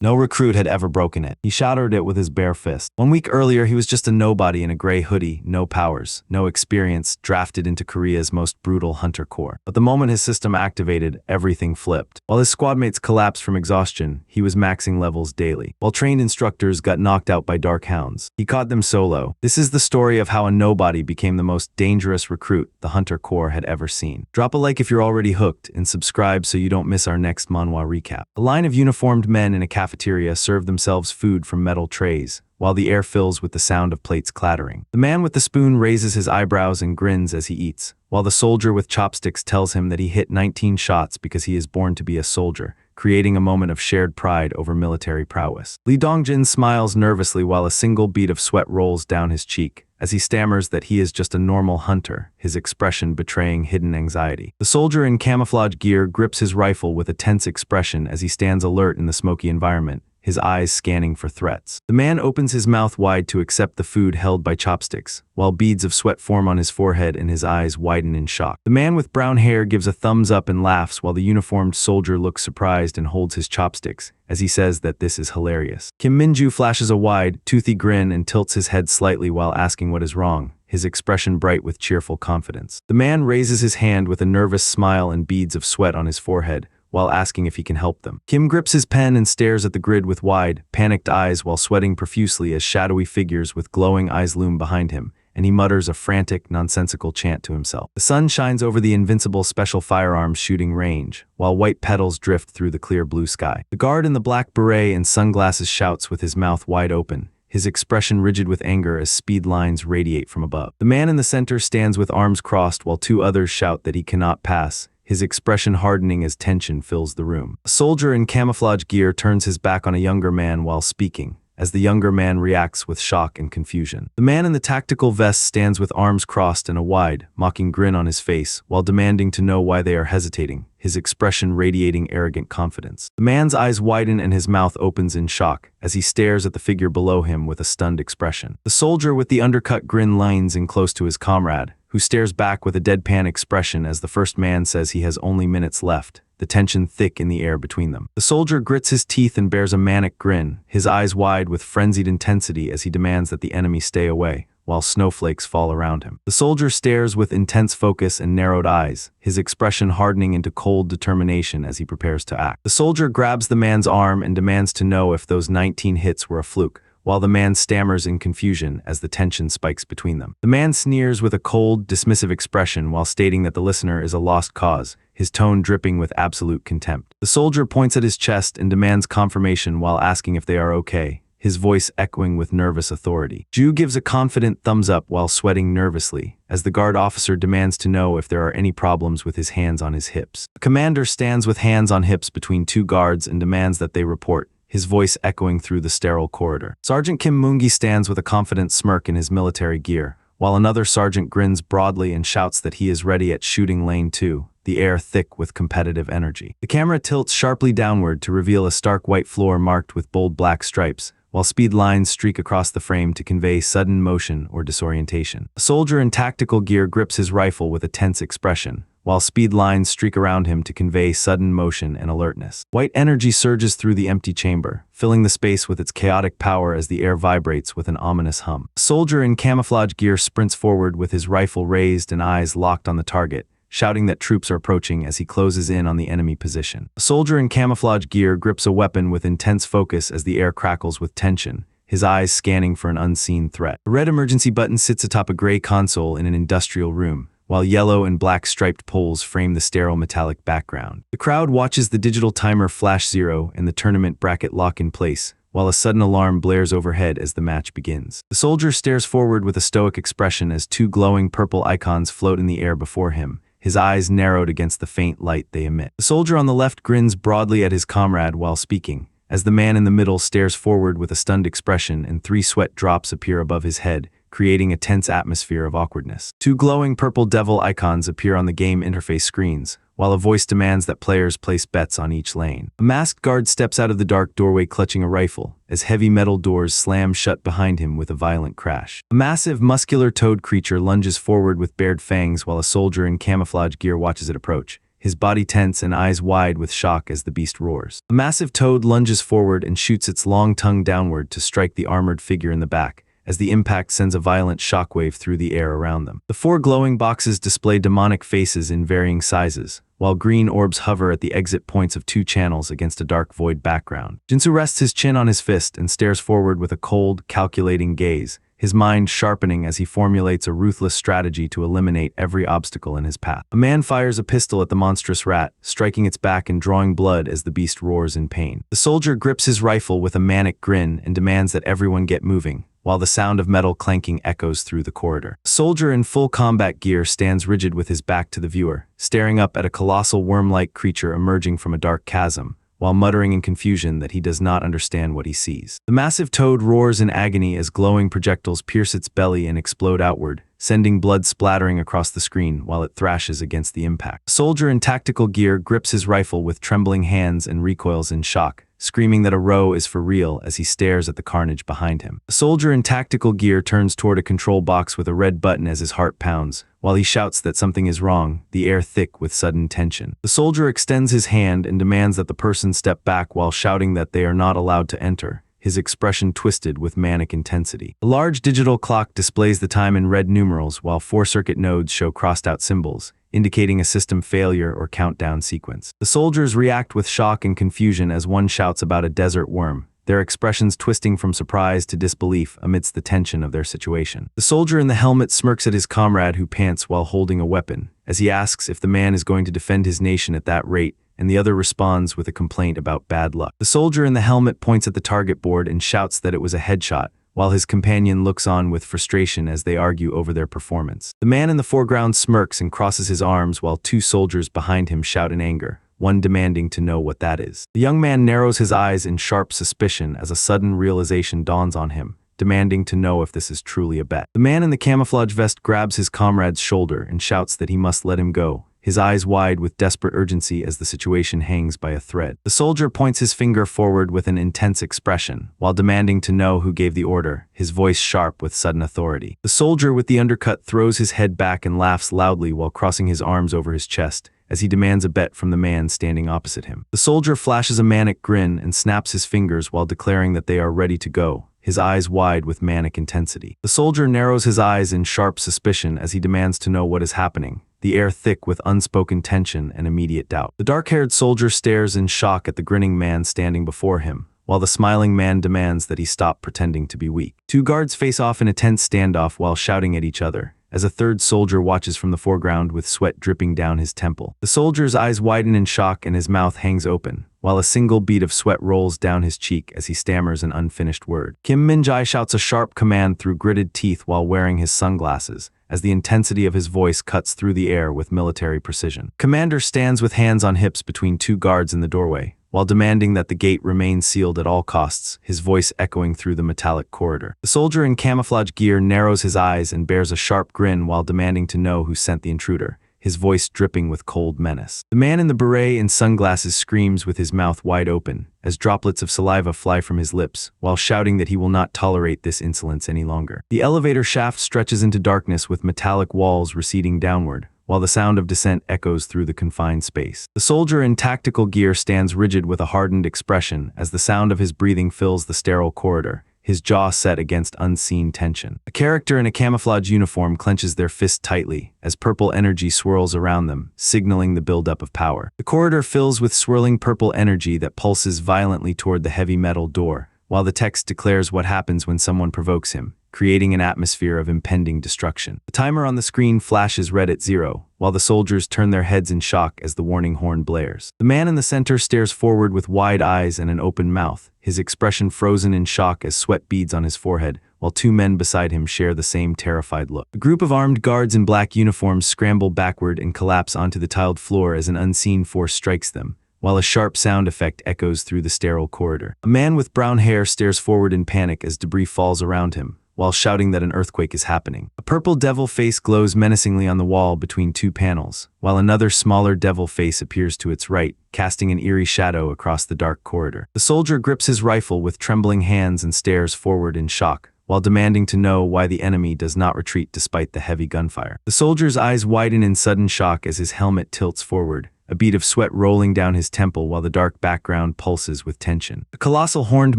No recruit had ever broken it. He shattered it with his bare fist. 1 week earlier, he was just a nobody in a gray hoodie, no powers, no experience, drafted into Korea's most brutal hunter corps. But the moment his system activated, everything flipped. While his squad mates collapsed from exhaustion, he was maxing levels daily. While trained instructors got knocked out by dark hounds, he caught them solo. This is the story of how a nobody became the most dangerous recruit the hunter corps had ever seen. Drop a like if you're already hooked, and subscribe so you don't miss our next manhwa recap. A line of uniformed men in a cafeteria serve themselves food from metal trays, while the air fills with the sound of plates clattering. The man with the spoon raises his eyebrows and grins as he eats, while the soldier with chopsticks tells him that he hit 19 shots because he is born to be a soldier, creating a moment of shared pride over military prowess. Lee Dongjin smiles nervously while a single bead of sweat rolls down his cheek, as he stammers that he is just a normal hunter, his expression betraying hidden anxiety. The soldier in camouflage gear grips his rifle with a tense expression as he stands alert in the smoky environment, his eyes scanning for threats. The man opens his mouth wide to accept the food held by chopsticks, while beads of sweat form on his forehead and his eyes widen in shock. The man with brown hair gives a thumbs up and laughs while the uniformed soldier looks surprised and holds his chopsticks, as he says that this is hilarious. Kim Minju flashes a wide, toothy grin and tilts his head slightly while asking what is wrong, his expression bright with cheerful confidence. The man raises his hand with a nervous smile and beads of sweat on his forehead, while asking if he can help them. Kim grips his pen and stares at the grid with wide, panicked eyes while sweating profusely as shadowy figures with glowing eyes loom behind him, and he mutters a frantic, nonsensical chant to himself. The sun shines over the invincible special firearms shooting range, while white petals drift through the clear blue sky. The guard in the black beret and sunglasses shouts with his mouth wide open, his expression rigid with anger as speed lines radiate from above. The man in the center stands with arms crossed while two others shout that he cannot pass, his expression hardening as tension fills the room. A soldier in camouflage gear turns his back on a younger man while speaking, as the younger man reacts with shock and confusion. The man in the tactical vest stands with arms crossed and a wide, mocking grin on his face, while demanding to know why they are hesitating, his expression radiating arrogant confidence. The man's eyes widen and his mouth opens in shock, as he stares at the figure below him with a stunned expression. The soldier with the undercut grin leans in close to his comrade, who stares back with a deadpan expression as the first man says he has only minutes left, the tension thick in the air between them. The soldier grits his teeth and bears a manic grin, his eyes wide with frenzied intensity as he demands that the enemy stay away, while snowflakes fall around him. The soldier stares with intense focus and narrowed eyes, his expression hardening into cold determination as he prepares to act. The soldier grabs the man's arm and demands to know if those 19 hits were a fluke, while the man stammers in confusion as the tension spikes between them. The man sneers with a cold, dismissive expression while stating that the listener is a lost cause, his tone dripping with absolute contempt. The soldier points at his chest and demands confirmation while asking if they are okay, his voice echoing with nervous authority. Ju gives a confident thumbs up while sweating nervously, as the guard officer demands to know if there are any problems with his hands on his hips. The commander stands with hands on hips between two guards and demands that they report, his voice echoing through the sterile corridor. Sergeant Kim Moongi stands with a confident smirk in his military gear, while another sergeant grins broadly and shouts that he is ready at shooting lane 2, the air thick with competitive energy. The camera tilts sharply downward to reveal a stark white floor marked with bold black stripes, while speed lines streak across the frame to convey sudden motion or disorientation. A soldier in tactical gear grips his rifle with a tense expression, while speed lines streak around him to convey sudden motion and alertness. White energy surges through the empty chamber, filling the space with its chaotic power as the air vibrates with an ominous hum. A soldier in camouflage gear sprints forward with his rifle raised and eyes locked on the target, shouting that troops are approaching as he closes in on the enemy position. A soldier in camouflage gear grips a weapon with intense focus as the air crackles with tension, his eyes scanning for an unseen threat. A red emergency button sits atop a gray console in an industrial room, while yellow and black striped poles frame the sterile metallic background. The crowd watches the digital timer flash 0 and the tournament bracket lock in place, while a sudden alarm blares overhead as the match begins. The soldier stares forward with a stoic expression as two glowing purple icons float in the air before him, his eyes narrowed against the faint light they emit. The soldier on the left grins broadly at his comrade while speaking, as the man in the middle stares forward with a stunned expression and 3 sweat drops appear above his head, creating a tense atmosphere of awkwardness. 2 glowing purple devil icons appear on the game interface screens, while a voice demands that players place bets on each lane. A masked guard steps out of the dark doorway clutching a rifle, as heavy metal doors slam shut behind him with a violent crash. A massive, muscular toad creature lunges forward with bared fangs while a soldier in camouflage gear watches it approach, his body tense and eyes wide with shock as the beast roars. A massive toad lunges forward and shoots its long tongue downward to strike the armored figure in the back, as the impact sends a violent shockwave through the air around them. The 4 glowing boxes display demonic faces in varying sizes, while green orbs hover at the exit points of 2 channels against a dark void background. Jinsu rests his chin on his fist and stares forward with a cold, calculating gaze, his mind sharpening as he formulates a ruthless strategy to eliminate every obstacle in his path. A man fires a pistol at the monstrous rat, striking its back and drawing blood as the beast roars in pain. The soldier grips his rifle with a manic grin and demands that everyone get moving, while the sound of metal clanking echoes through the corridor. A soldier in full combat gear stands rigid with his back to the viewer, staring up at a colossal worm-like creature emerging from a dark chasm, while muttering in confusion that he does not understand what he sees. The massive toad roars in agony as glowing projectiles pierce its belly and explode outward, sending blood splattering across the screen while it thrashes against the impact. A soldier in tactical gear grips his rifle with trembling hands and recoils in shock, screaming that a row is for real as he stares at the carnage behind him. A soldier in tactical gear turns toward a control box with a red button as his heart pounds, while he shouts that something is wrong, the air thick with sudden tension. The soldier extends his hand and demands that the person step back while shouting that they are not allowed to enter, his expression twisted with manic intensity. A large digital clock displays the time in red numerals while 4 circuit nodes show crossed-out symbols, indicating a system failure or countdown sequence. The soldiers react with shock and confusion as one shouts about a desert worm, their expressions twisting from surprise to disbelief amidst the tension of their situation. The soldier in the helmet smirks at his comrade who pants while holding a weapon, as he asks if the man is going to defend his nation at that rate, and the other responds with a complaint about bad luck. The soldier in the helmet points at the target board and shouts that it was a headshot, while his companion looks on with frustration as they argue over their performance. The man in the foreground smirks and crosses his arms while 2 soldiers behind him shout in anger, one demanding to know what that is. The young man narrows his eyes in sharp suspicion as a sudden realization dawns on him, demanding to know if this is truly a bet. The man in the camouflage vest grabs his comrade's shoulder and shouts that he must let him go, his eyes wide with desperate urgency as the situation hangs by a thread. The soldier points his finger forward with an intense expression, while demanding to know who gave the order, his voice sharp with sudden authority. The soldier with the undercut throws his head back and laughs loudly while crossing his arms over his chest, as he demands a bet from the man standing opposite him. The soldier flashes a manic grin and snaps his fingers while declaring that they are ready to go, his eyes wide with manic intensity. The soldier narrows his eyes in sharp suspicion as he demands to know what is happening, the air thick with unspoken tension and immediate doubt. The dark-haired soldier stares in shock at the grinning man standing before him, while the smiling man demands that he stop pretending to be weak. 2 guards face off in a tense standoff while shouting at each other, as a third soldier watches from the foreground with sweat dripping down his temple. The soldier's eyes widen in shock and his mouth hangs open, while a single bead of sweat rolls down his cheek as he stammers an unfinished word. Kim Min-jae shouts a sharp command through gritted teeth while wearing his sunglasses, as the intensity of his voice cuts through the air with military precision. Commander stands with hands on hips between 2 guards in the doorway, while demanding that the gate remain sealed at all costs, his voice echoing through the metallic corridor. The soldier in camouflage gear narrows his eyes and bears a sharp grin while demanding to know who sent the intruder, his voice dripping with cold menace. The man in the beret and sunglasses screams with his mouth wide open, as droplets of saliva fly from his lips, while shouting that he will not tolerate this insolence any longer. The elevator shaft stretches into darkness with metallic walls receding downward, while the sound of descent echoes through the confined space. The soldier in tactical gear stands rigid with a hardened expression as the sound of his breathing fills the sterile corridor, his jaw set against unseen tension. A character in a camouflage uniform clenches their fist tightly as purple energy swirls around them, signaling the buildup of power. The corridor fills with swirling purple energy that pulses violently toward the heavy metal door, while the text declares what happens when someone provokes him, creating an atmosphere of impending destruction. The timer on the screen flashes red at 0, while the soldiers turn their heads in shock as the warning horn blares. The man in the center stares forward with wide eyes and an open mouth, his expression frozen in shock as sweat beads on his forehead, while 2 men beside him share the same terrified look. A group of armed guards in black uniforms scramble backward and collapse onto the tiled floor as an unseen force strikes them, while a sharp sound effect echoes through the sterile corridor. A man with brown hair stares forward in panic as debris falls around him, while shouting that an earthquake is happening. A purple devil face glows menacingly on the wall between 2 panels, while another smaller devil face appears to its right, casting an eerie shadow across the dark corridor. The soldier grips his rifle with trembling hands and stares forward in shock, while demanding to know why the enemy does not retreat despite the heavy gunfire. The soldier's eyes widen in sudden shock as his helmet tilts forward, a bead of sweat rolling down his temple while the dark background pulses with tension. A colossal horned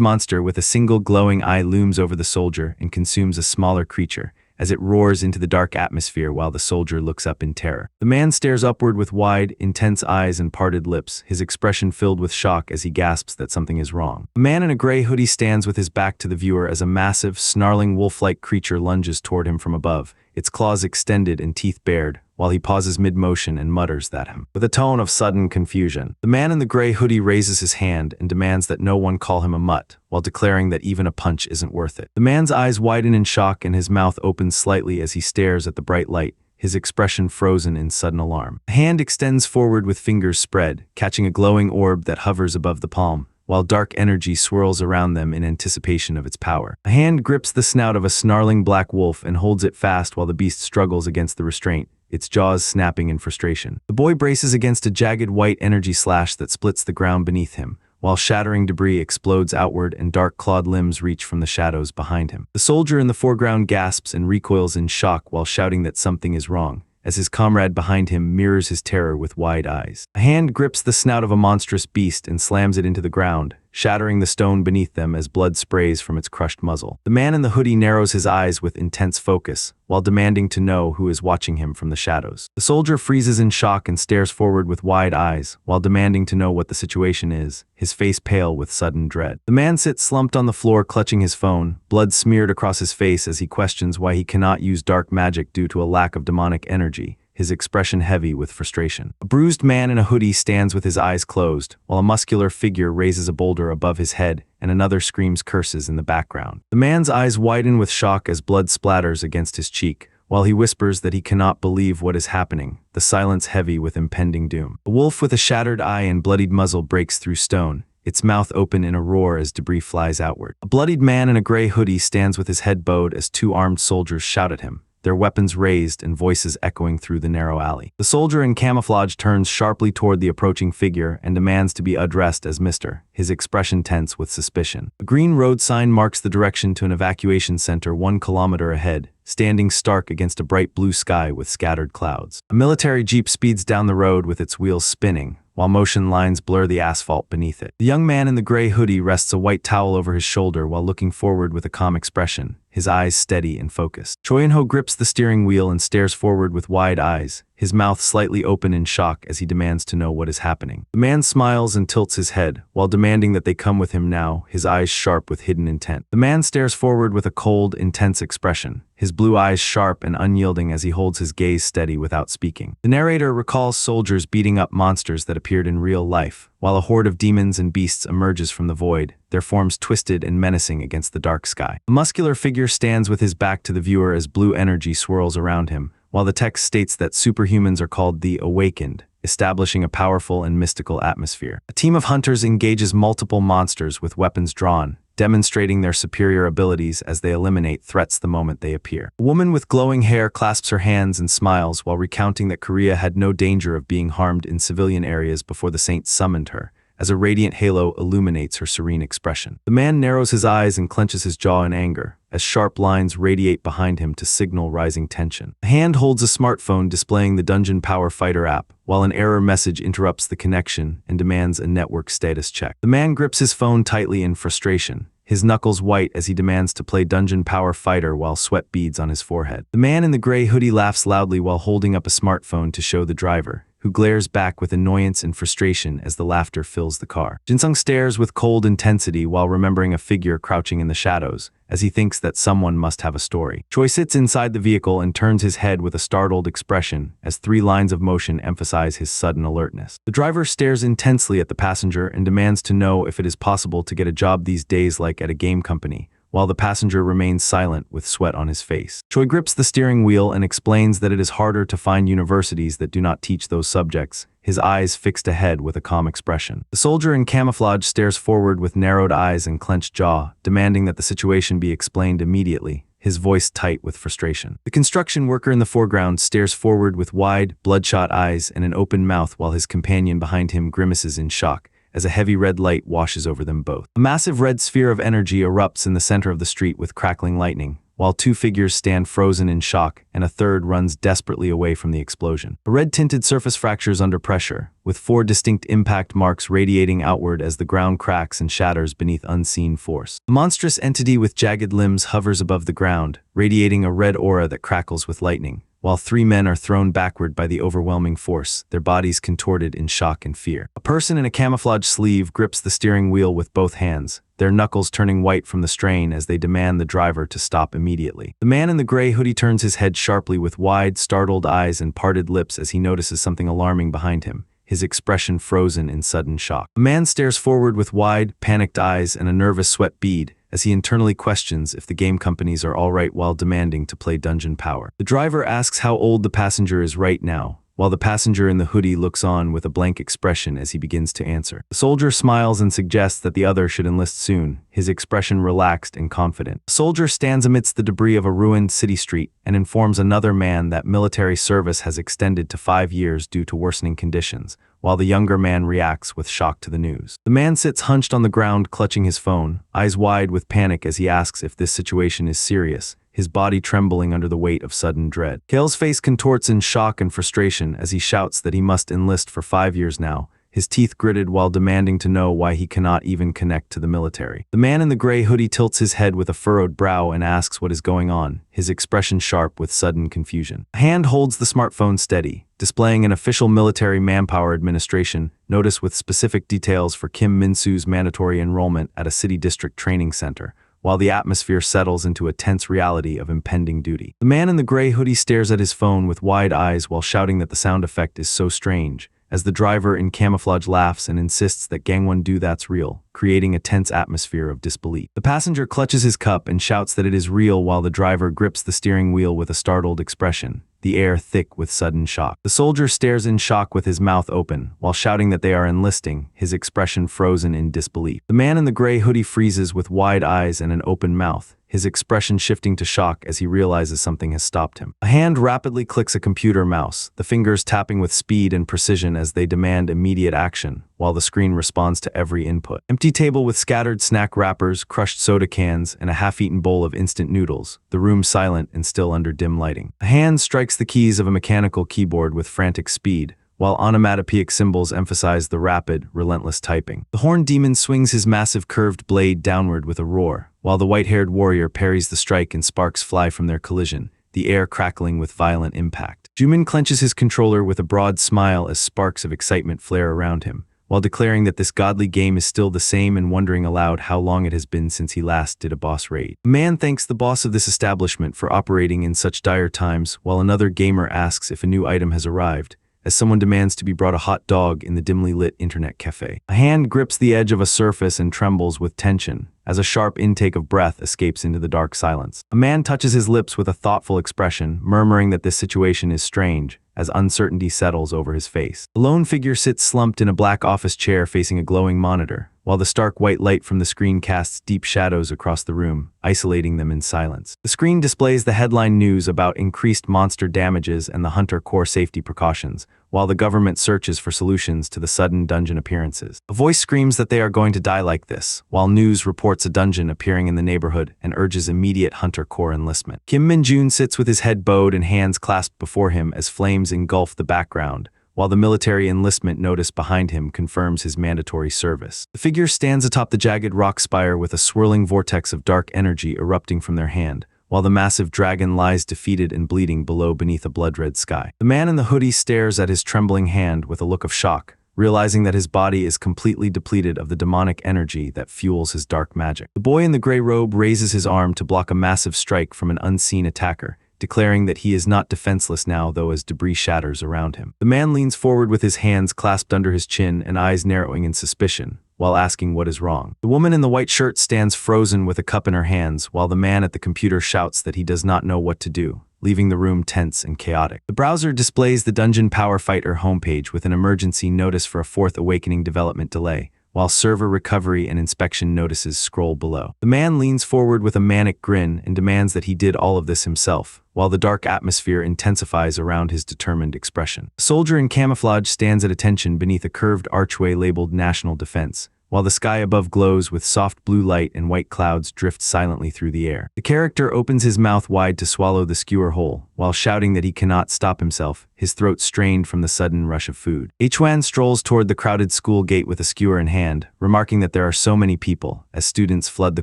monster with a single glowing eye looms over the soldier and consumes a smaller creature, as it roars into the dark atmosphere while the soldier looks up in terror. The man stares upward with wide, intense eyes and parted lips, his expression filled with shock as he gasps that something is wrong. A man in a gray hoodie stands with his back to the viewer as a massive, snarling wolf-like creature lunges toward him from above, its claws extended and teeth bared, while he pauses mid-motion and mutters at him, with a tone of sudden confusion. The man in the gray hoodie raises his hand and demands that no one call him a mutt, while declaring that even a punch isn't worth it. The man's eyes widen in shock and his mouth opens slightly as he stares at the bright light, his expression frozen in sudden alarm. A hand extends forward with fingers spread, catching a glowing orb that hovers above the palm, while dark energy swirls around them in anticipation of its power. A hand grips the snout of a snarling black wolf and holds it fast while the beast struggles against the restraint, its jaws snapping in frustration. The boy braces against a jagged white energy slash that splits the ground beneath him, while shattering debris explodes outward and dark clawed limbs reach from the shadows behind him. The soldier in the foreground gasps and recoils in shock while shouting that something is wrong, as his comrade behind him mirrors his terror with wide eyes. A hand grips the snout of a monstrous beast and slams it into the ground, shattering the stone beneath them as blood sprays from its crushed muzzle. The man in the hoodie narrows his eyes with intense focus, while demanding to know who is watching him from the shadows. The soldier freezes in shock and stares forward with wide eyes, while demanding to know what the situation is, his face pale with sudden dread. The man sits slumped on the floor clutching his phone, blood smeared across his face as he questions why he cannot use dark magic due to a lack of demonic energy, his expression heavy with frustration. A bruised man in a hoodie stands with his eyes closed, while a muscular figure raises a boulder above his head and another screams curses in the background. The man's eyes widen with shock as blood splatters against his cheek, while he whispers that he cannot believe what is happening, the silence heavy with impending doom. A wolf with a shattered eye and bloodied muzzle breaks through stone, its mouth open in a roar as debris flies outward. A bloodied man in a gray hoodie stands with his head bowed as two armed soldiers shout at him, their weapons raised and voices echoing through the narrow alley. The soldier in camouflage turns sharply toward the approaching figure and demands to be addressed as Mr., his expression tense with suspicion. A green road sign marks the direction to an evacuation center 1 kilometer ahead, standing stark against a bright blue sky with scattered clouds. A military jeep speeds down the road with its wheels spinning, while motion lines blur the asphalt beneath it. The young man in the gray hoodie rests a white towel over his shoulder while looking forward with a calm expression, his eyes steady and focused. Choi In-ho grips the steering wheel and stares forward with wide eyes, his mouth slightly open in shock as he demands to know what is happening. The man smiles and tilts his head, while demanding that they come with him now, his eyes sharp with hidden intent. The man stares forward with a cold, intense expression, his blue eyes sharp and unyielding as he holds his gaze steady without speaking. The narrator recalls soldiers beating up monsters that appeared in real life, while a horde of demons and beasts emerges from the void, their forms twisted and menacing against the dark sky. A muscular figure stands with his back to the viewer as blue energy swirls around him, while the text states that superhumans are called the Awakened, establishing a powerful and mystical atmosphere. A team of hunters engages multiple monsters with weapons drawn, demonstrating their superior abilities as they eliminate threats the moment they appear. A woman with glowing hair clasps her hands and smiles while recounting that Korea had no danger of being harmed in civilian areas before the saints summoned her, as a radiant halo illuminates her serene expression. The man narrows his eyes and clenches his jaw in anger, as sharp lines radiate behind him to signal rising tension. A hand holds a smartphone displaying the Dungeon Power Fighter app, while an error message interrupts the connection and demands a network status check. The man grips his phone tightly in frustration, his knuckles white as he demands to play Dungeon Power Fighter while sweat beads on his forehead. The man in the gray hoodie laughs loudly while holding up a smartphone to show the driver, who glares back with annoyance and frustration as the laughter fills the car. Jinsung stares with cold intensity while remembering a figure crouching in the shadows, as he thinks that someone must have a story. Choi sits inside the vehicle and turns his head with a startled expression as 3 lines of motion emphasize his sudden alertness. The driver stares intensely at the passenger and demands to know if it is possible to get a job these days like at a game company, while the passenger remains silent with sweat on his face. Choi grips the steering wheel and explains that it is harder to find universities that do not teach those subjects, his eyes fixed ahead with a calm expression. The soldier in camouflage stares forward with narrowed eyes and clenched jaw, demanding that the situation be explained immediately, his voice tight with frustration. The construction worker in the foreground stares forward with wide, bloodshot eyes and an open mouth while his companion behind him grimaces in shock, as a heavy red light washes over them both. A massive red sphere of energy erupts in the center of the street with crackling lightning, while two figures stand frozen in shock and a third runs desperately away from the explosion. A red-tinted surface fractures under pressure, with 4 distinct impact marks radiating outward as the ground cracks and shatters beneath unseen force. A monstrous entity with jagged limbs hovers above the ground, radiating a red aura that crackles with lightning, while 3 men are thrown backward by the overwhelming force, their bodies contorted in shock and fear. A person in a camouflage sleeve grips the steering wheel with both hands, their knuckles turning white from the strain as they demand the driver to stop immediately. The man in the gray hoodie turns his head sharply with wide, startled eyes and parted lips as he notices something alarming behind him, his expression frozen in sudden shock. A man stares forward with wide, panicked eyes and a nervous sweat bead, as he internally questions if the game companies are all right while demanding to play Dungeon Power. The driver asks how old the passenger is right now, while the passenger in the hoodie looks on with a blank expression as he begins to answer. The soldier smiles and suggests that the other should enlist soon, his expression relaxed and confident. The soldier stands amidst the debris of a ruined city street and informs another man that military service has extended to 5 years due to worsening conditions, while the younger man reacts with shock to the news. The man sits hunched on the ground clutching his phone, eyes wide with panic as he asks if this situation is serious, his body trembling under the weight of sudden dread. Kale's face contorts in shock and frustration as he shouts that he must enlist for 5 years now, his teeth gritted while demanding to know why he cannot even connect to the military. The man in the gray hoodie tilts his head with a furrowed brow and asks what is going on, his expression sharp with sudden confusion. A hand holds the smartphone steady, displaying an official military manpower administration notice with specific details for Kim Min-soo's mandatory enrollment at a city district training center, while the atmosphere settles into a tense reality of impending duty. The man in the gray hoodie stares at his phone with wide eyes while shouting that the sound effect is so strange, as the driver in camouflage laughs and insists that Gangwon do that's real, creating a tense atmosphere of disbelief. The passenger clutches his cup and shouts that it is real while the driver grips the steering wheel with a startled expression, the air thick with sudden shock. The soldier stares in shock with his mouth open, while shouting that they are enlisting, his expression frozen in disbelief. The man in the gray hoodie freezes with wide eyes and an open mouth, his expression shifting to shock as he realizes something has stopped him. A hand rapidly clicks a computer mouse, the fingers tapping with speed and precision as they demand immediate action, while the screen responds to every input. Empty table with scattered snack wrappers, crushed soda cans, and a half-eaten bowl of instant noodles, the room silent and still under dim lighting. A hand strikes the keys of a mechanical keyboard with frantic speed, while onomatopoeic symbols emphasize the rapid, relentless typing. The horned demon swings his massive curved blade downward with a roar, while the white-haired warrior parries the strike and sparks fly from their collision, the air crackling with violent impact. Jumin clenches his controller with a broad smile as sparks of excitement flare around him, while declaring that this godly game is still the same and wondering aloud how long it has been since he last did a boss raid. A man thanks the boss of this establishment for operating in such dire times, while another gamer asks if a new item has arrived, as someone demands to be brought a hot dog in the dimly lit internet cafe. A hand grips the edge of a surface and trembles with tension, as a sharp intake of breath escapes into the dark silence. A man touches his lips with a thoughtful expression, murmuring that this situation is strange, as uncertainty settles over his face. A lone figure sits slumped in a black office chair facing a glowing monitor, while the stark white light from the screen casts deep shadows across the room, isolating them in silence. The screen displays the headline news about increased monster damages and the hunter core safety precautions, while the government searches for solutions to the sudden dungeon appearances. A voice screams that they are going to die like this, while news reports a dungeon appearing in the neighborhood and urges immediate hunter core enlistment. Kim Min-joon sits with his head bowed and hands clasped before him as flames engulf the background, while the military enlistment notice behind him confirms his mandatory service. The figure stands atop the jagged rock spire with a swirling vortex of dark energy erupting from their hand, while the massive dragon lies defeated and bleeding below beneath a blood-red sky. The man in the hoodie stares at his trembling hand with a look of shock, realizing that his body is completely depleted of the demonic energy that fuels his dark magic. The boy in the gray robe raises his arm to block a massive strike from an unseen attacker, declaring that he is not defenseless now though as debris shatters around him. The man leans forward with his hands clasped under his chin and eyes narrowing in suspicion, while asking what is wrong. The woman in the white shirt stands frozen with a cup in her hands, while the man at the computer shouts that he does not know what to do, leaving the room tense and chaotic. The browser displays the Dungeon Power Fighter homepage with an emergency notice for a fourth awakening development delay, while server recovery and inspection notices scroll below. The man leans forward with a manic grin and demands that he did all of this himself, while the dark atmosphere intensifies around his determined expression. A soldier in camouflage stands at attention beneath a curved archway labeled National Defense, while the sky above glows with soft blue light and white clouds drift silently through the air. The character opens his mouth wide to swallow the skewer whole, while shouting that he cannot stop himself, his throat strained from the sudden rush of food. Hwan strolls toward the crowded school gate with a skewer in hand, remarking that there are so many people, as students flood the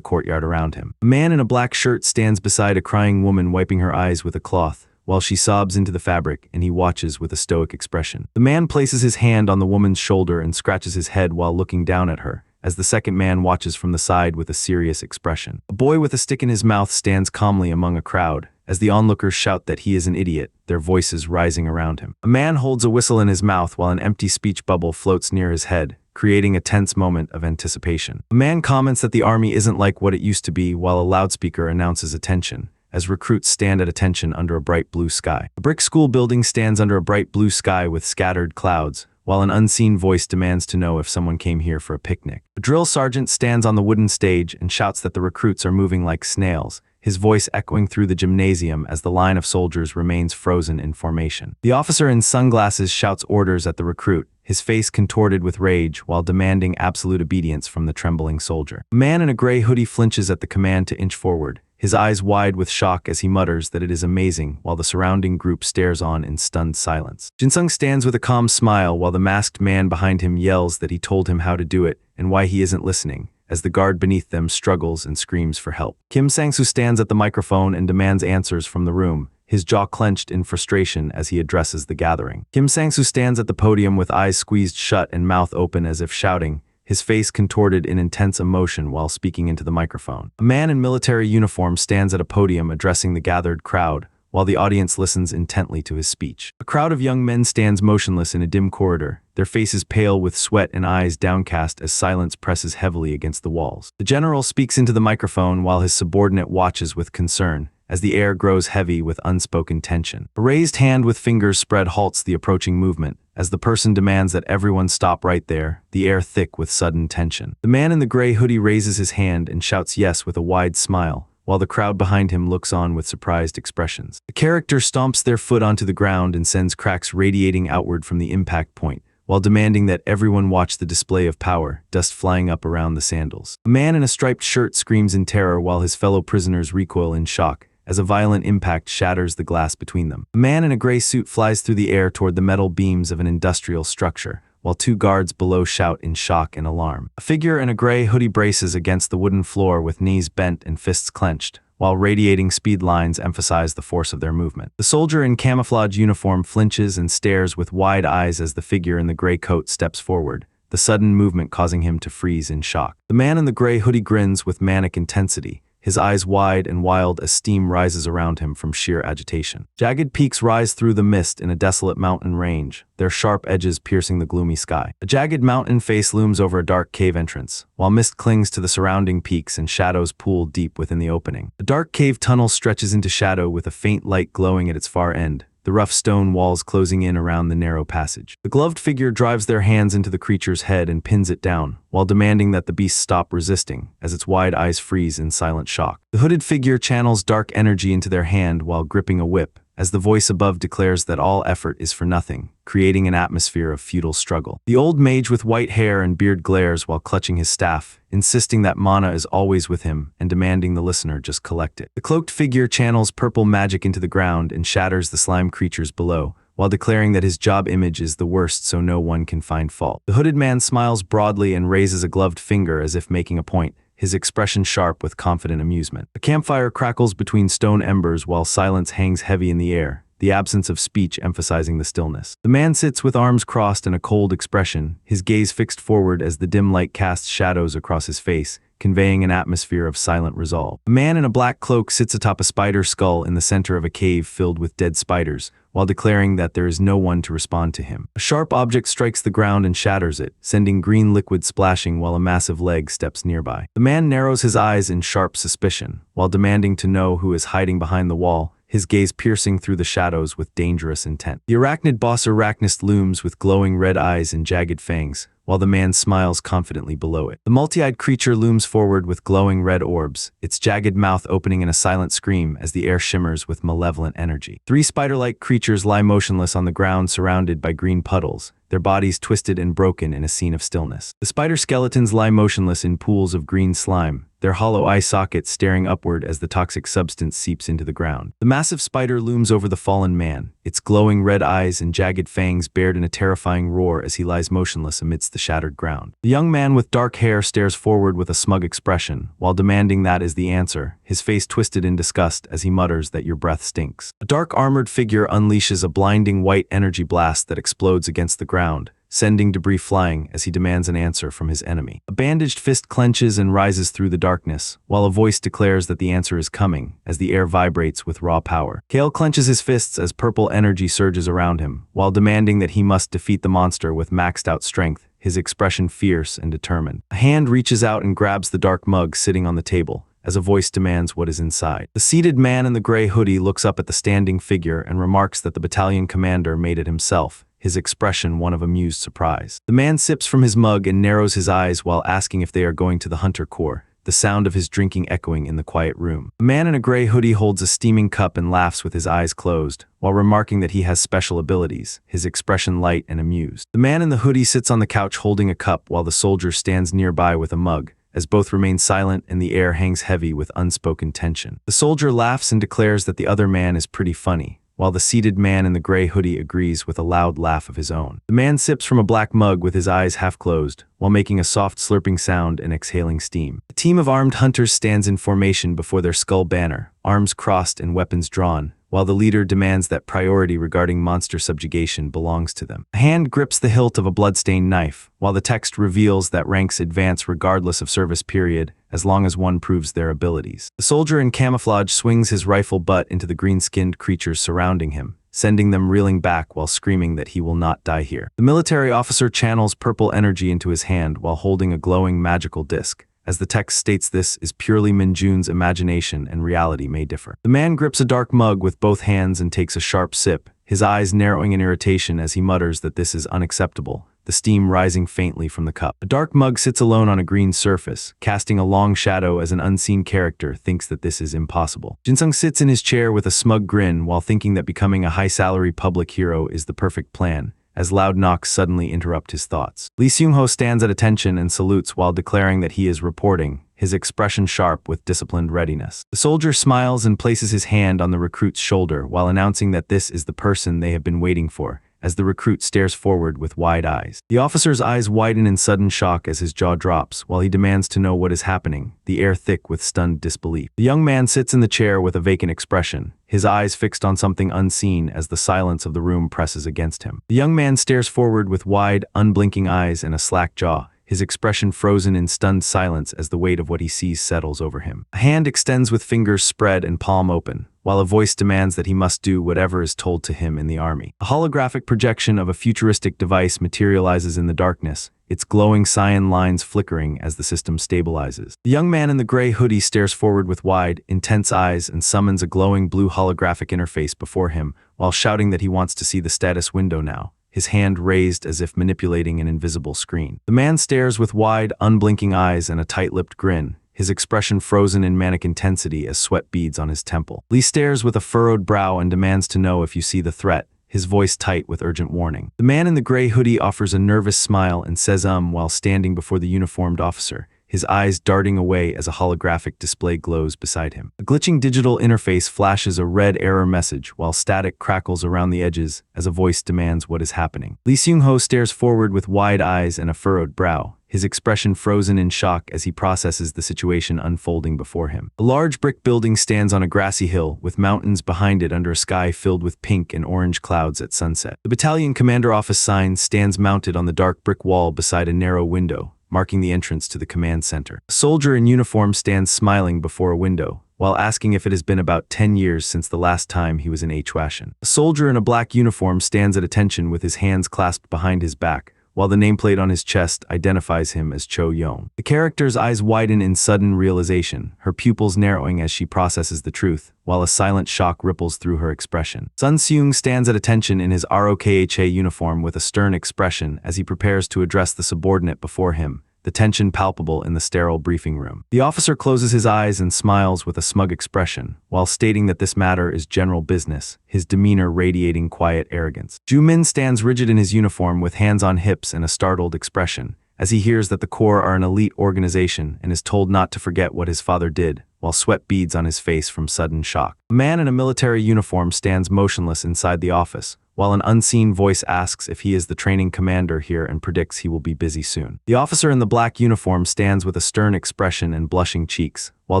courtyard around him. A man in a black shirt stands beside a crying woman wiping her eyes with a cloth, while she sobs into the fabric, and he watches with a stoic expression. The man places his hand on the woman's shoulder and scratches his head while looking down at her, as the second man watches from the side with a serious expression. A boy with a stick in his mouth stands calmly among a crowd, as the onlookers shout that he is an idiot, their voices rising around him. A man holds a whistle in his mouth while an empty speech bubble floats near his head, creating a tense moment of anticipation. A man comments that the army isn't like what it used to be while a loudspeaker announces attention, as recruits stand at attention under a bright blue sky. A brick school building stands under a bright blue sky with scattered clouds, while an unseen voice demands to know if someone came here for a picnic. A drill sergeant stands on the wooden stage and shouts that the recruits are moving like snails, his voice echoing through the gymnasium as the line of soldiers remains frozen in formation. The officer in sunglasses shouts orders at the recruit, his face contorted with rage while demanding absolute obedience from the trembling soldier. A man in a gray hoodie flinches at the command to inch forward, his eyes wide with shock as he mutters that it is amazing while the surrounding group stares on in stunned silence. Jinsung stands with a calm smile while the masked man behind him yells that he told him how to do it and why he isn't listening, as the guard beneath them struggles and screams for help. Kim Sang-soo stands at the microphone and demands answers from the room, his jaw clenched in frustration as he addresses the gathering. Kim Sang-soo stands at the podium with eyes squeezed shut and mouth open as if shouting, his face contorted in intense emotion while speaking into the microphone. A man in military uniform stands at a podium addressing the gathered crowd, while the audience listens intently to his speech. A crowd of young men stands motionless in a dim corridor, their faces pale with sweat and eyes downcast as silence presses heavily against the walls. The general speaks into the microphone while his subordinate watches with concern, as the air grows heavy with unspoken tension. A raised hand with fingers spread halts the approaching movement, as the person demands that everyone stop right there, the air thick with sudden tension. The man in the gray hoodie raises his hand and shouts yes with a wide smile, while the crowd behind him looks on with surprised expressions. The character stomps their foot onto the ground and sends cracks radiating outward from the impact point, while demanding that everyone watch the display of power, dust flying up around the sandals. A man in a striped shirt screams in terror while his fellow prisoners recoil in shock, as a violent impact shatters the glass between them. A man in a gray suit flies through the air toward the metal beams of an industrial structure, while two guards below shout in shock and alarm. A figure in a gray hoodie braces against the wooden floor with knees bent and fists clenched, while radiating speed lines emphasize the force of their movement. The soldier in camouflage uniform flinches and stares with wide eyes as the figure in the gray coat steps forward, the sudden movement causing him to freeze in shock. The man in the gray hoodie grins with manic intensity, his eyes wide and wild as steam rises around him from sheer agitation. Jagged peaks rise through the mist in a desolate mountain range, their sharp edges piercing the gloomy sky. A jagged mountain face looms over a dark cave entrance, while mist clings to the surrounding peaks and shadows pool deep within the opening. A dark cave tunnel stretches into shadow with a faint light glowing at its far end, the rough stone walls closing in around the narrow passage. The gloved figure drives their hands into the creature's head and pins it down, while demanding that the beast stop resisting, as its wide eyes freeze in silent shock. The hooded figure channels dark energy into their hand while gripping a whip, as the voice above declares that all effort is for nothing, creating an atmosphere of futile struggle. The old mage with white hair and beard glares while clutching his staff, insisting that mana is always with him and demanding the listener just collect it. The cloaked figure channels purple magic into the ground and shatters the slime creatures below, while declaring that his job image is the worst so no one can find fault. The hooded man smiles broadly and raises a gloved finger as if making a point, his expression sharp with confident amusement. A campfire crackles between stone embers while silence hangs heavy in the air, the absence of speech emphasizing the stillness. The man sits with arms crossed and a cold expression, his gaze fixed forward as the dim light casts shadows across his face, conveying an atmosphere of silent resolve. A man in a black cloak sits atop a spider skull in the center of a cave filled with dead spiders, while declaring that there is no one to respond to him. A sharp object strikes the ground and shatters it, sending green liquid splashing while a massive leg steps nearby. The man narrows his eyes in sharp suspicion, while demanding to know who is hiding behind the wall, his gaze piercing through the shadows with dangerous intent. The arachnid boss Arachnist looms with glowing red eyes and jagged fangs, while the man smiles confidently below it. The multi-eyed creature looms forward with glowing red orbs, its jagged mouth opening in a silent scream as the air shimmers with malevolent energy. Three spider-like creatures lie motionless on the ground surrounded by green puddles, their bodies twisted and broken in a scene of stillness. The spider skeletons lie motionless in pools of green slime, their hollow eye sockets staring upward as the toxic substance seeps into the ground. The massive spider looms over the fallen man, its glowing red eyes and jagged fangs bared in a terrifying roar as he lies motionless amidst the shattered ground. The young man with dark hair stares forward with a smug expression, while demanding that is the answer, his face twisted in disgust as he mutters that your breath stinks. A dark armored figure unleashes a blinding white energy blast that explodes against the ground, sending debris flying as he demands an answer from his enemy. A bandaged fist clenches and rises through the darkness, while a voice declares that the answer is coming, as the air vibrates with raw power. Kale clenches his fists as purple energy surges around him, while demanding that he must defeat the monster with maxed out strength, his expression fierce and determined. A hand reaches out and grabs the dark mug sitting on the table, as a voice demands what is inside. The seated man in the gray hoodie looks up at the standing figure and remarks that the battalion commander made it himself, his expression one of amused surprise. The man sips from his mug and narrows his eyes while asking if they are going to the Hunter Corps, the sound of his drinking echoing in the quiet room. The man in a gray hoodie holds a steaming cup and laughs with his eyes closed, while remarking that he has special abilities, his expression light and amused. The man in the hoodie sits on the couch holding a cup while the soldier stands nearby with a mug, as both remain silent and the air hangs heavy with unspoken tension. The soldier laughs and declares that the other man is pretty funny, while the seated man in the gray hoodie agrees with a loud laugh of his own. The man sips from a black mug with his eyes half closed, while making a soft slurping sound and exhaling steam. A team of armed hunters stands in formation before their skull banner, arms crossed and weapons drawn, while the leader demands that priority regarding monster subjugation belongs to them. A hand grips the hilt of a bloodstained knife, while the text reveals that ranks advance regardless of service period, as long as one proves their abilities. The soldier in camouflage swings his rifle butt into the green-skinned creatures surrounding him, sending them reeling back while screaming that he will not die here. The military officer channels purple energy into his hand while holding a glowing magical disc. As the text states, this is purely Minjun's imagination and reality may differ. The man grips a dark mug with both hands and takes a sharp sip, his eyes narrowing in irritation as he mutters that this is unacceptable, the steam rising faintly from the cup. A dark mug sits alone on a green surface, casting a long shadow as an unseen character thinks that this is impossible. Jinsung sits in his chair with a smug grin while thinking that becoming a high-salary public hero is the perfect plan, as loud knocks suddenly interrupt his thoughts. Lee Seung-ho stands at attention and salutes while declaring that he is reporting, his expression sharp with disciplined readiness. The soldier smiles and places his hand on the recruit's shoulder while announcing that this is the person they have been waiting for, as the recruit stares forward with wide eyes. The officer's eyes widen in sudden shock as his jaw drops, while he demands to know what is happening, the air thick with stunned disbelief. The young man sits in the chair with a vacant expression, his eyes fixed on something unseen as the silence of the room presses against him. The young man stares forward with wide, unblinking eyes and a slack jaw, his expression frozen in stunned silence as the weight of what he sees settles over him. A hand extends with fingers spread and palm open, while a voice demands that he must do whatever is told to him in the army. A holographic projection of a futuristic device materializes in the darkness, its glowing cyan lines flickering as the system stabilizes. The young man in the gray hoodie stares forward with wide, intense eyes and summons a glowing blue holographic interface before him, while shouting that he wants to see the status window now, his hand raised as if manipulating an invisible screen. The man stares with wide, unblinking eyes and a tight-lipped grin, his expression frozen in manic intensity as sweat beads on his temple. Lee stares with a furrowed brow and demands to know if you see the threat, his voice tight with urgent warning. The man in the gray hoodie offers a nervous smile and says while standing before the uniformed officer, his eyes darting away as a holographic display glows beside him. A glitching digital interface flashes a red error message while static crackles around the edges as a voice demands what is happening. Lee Seung-ho stares forward with wide eyes and a furrowed brow, his expression frozen in shock as he processes the situation unfolding before him. A large brick building stands on a grassy hill, with mountains behind it under a sky filled with pink and orange clouds at sunset. The battalion commander office sign stands mounted on the dark brick wall beside a narrow window, marking the entrance to the command center. A soldier in uniform stands smiling before a window, while asking if it has been about 10 years since the last time he was in Hwashin. A soldier in a black uniform stands at attention with his hands clasped behind his back, while the nameplate on his chest identifies him as Cho Yong. The character's eyes widen in sudden realization, her pupils narrowing as she processes the truth, while a silent shock ripples through her expression. Sun Seung stands at attention in his ROKHA uniform with a stern expression as he prepares to address the subordinate before him, the tension palpable in the sterile briefing room. The officer closes his eyes and smiles with a smug expression, while stating that this matter is general business, his demeanor radiating quiet arrogance. Ju-min stands rigid in his uniform with hands on hips and a startled expression, as he hears that the Corps are an elite organization and is told not to forget what his father did, while sweat beads on his face from sudden shock. A man in a military uniform stands motionless inside the office, while an unseen voice asks if he is the training commander here and predicts he will be busy soon. The officer in the black uniform stands with a stern expression and blushing cheeks, while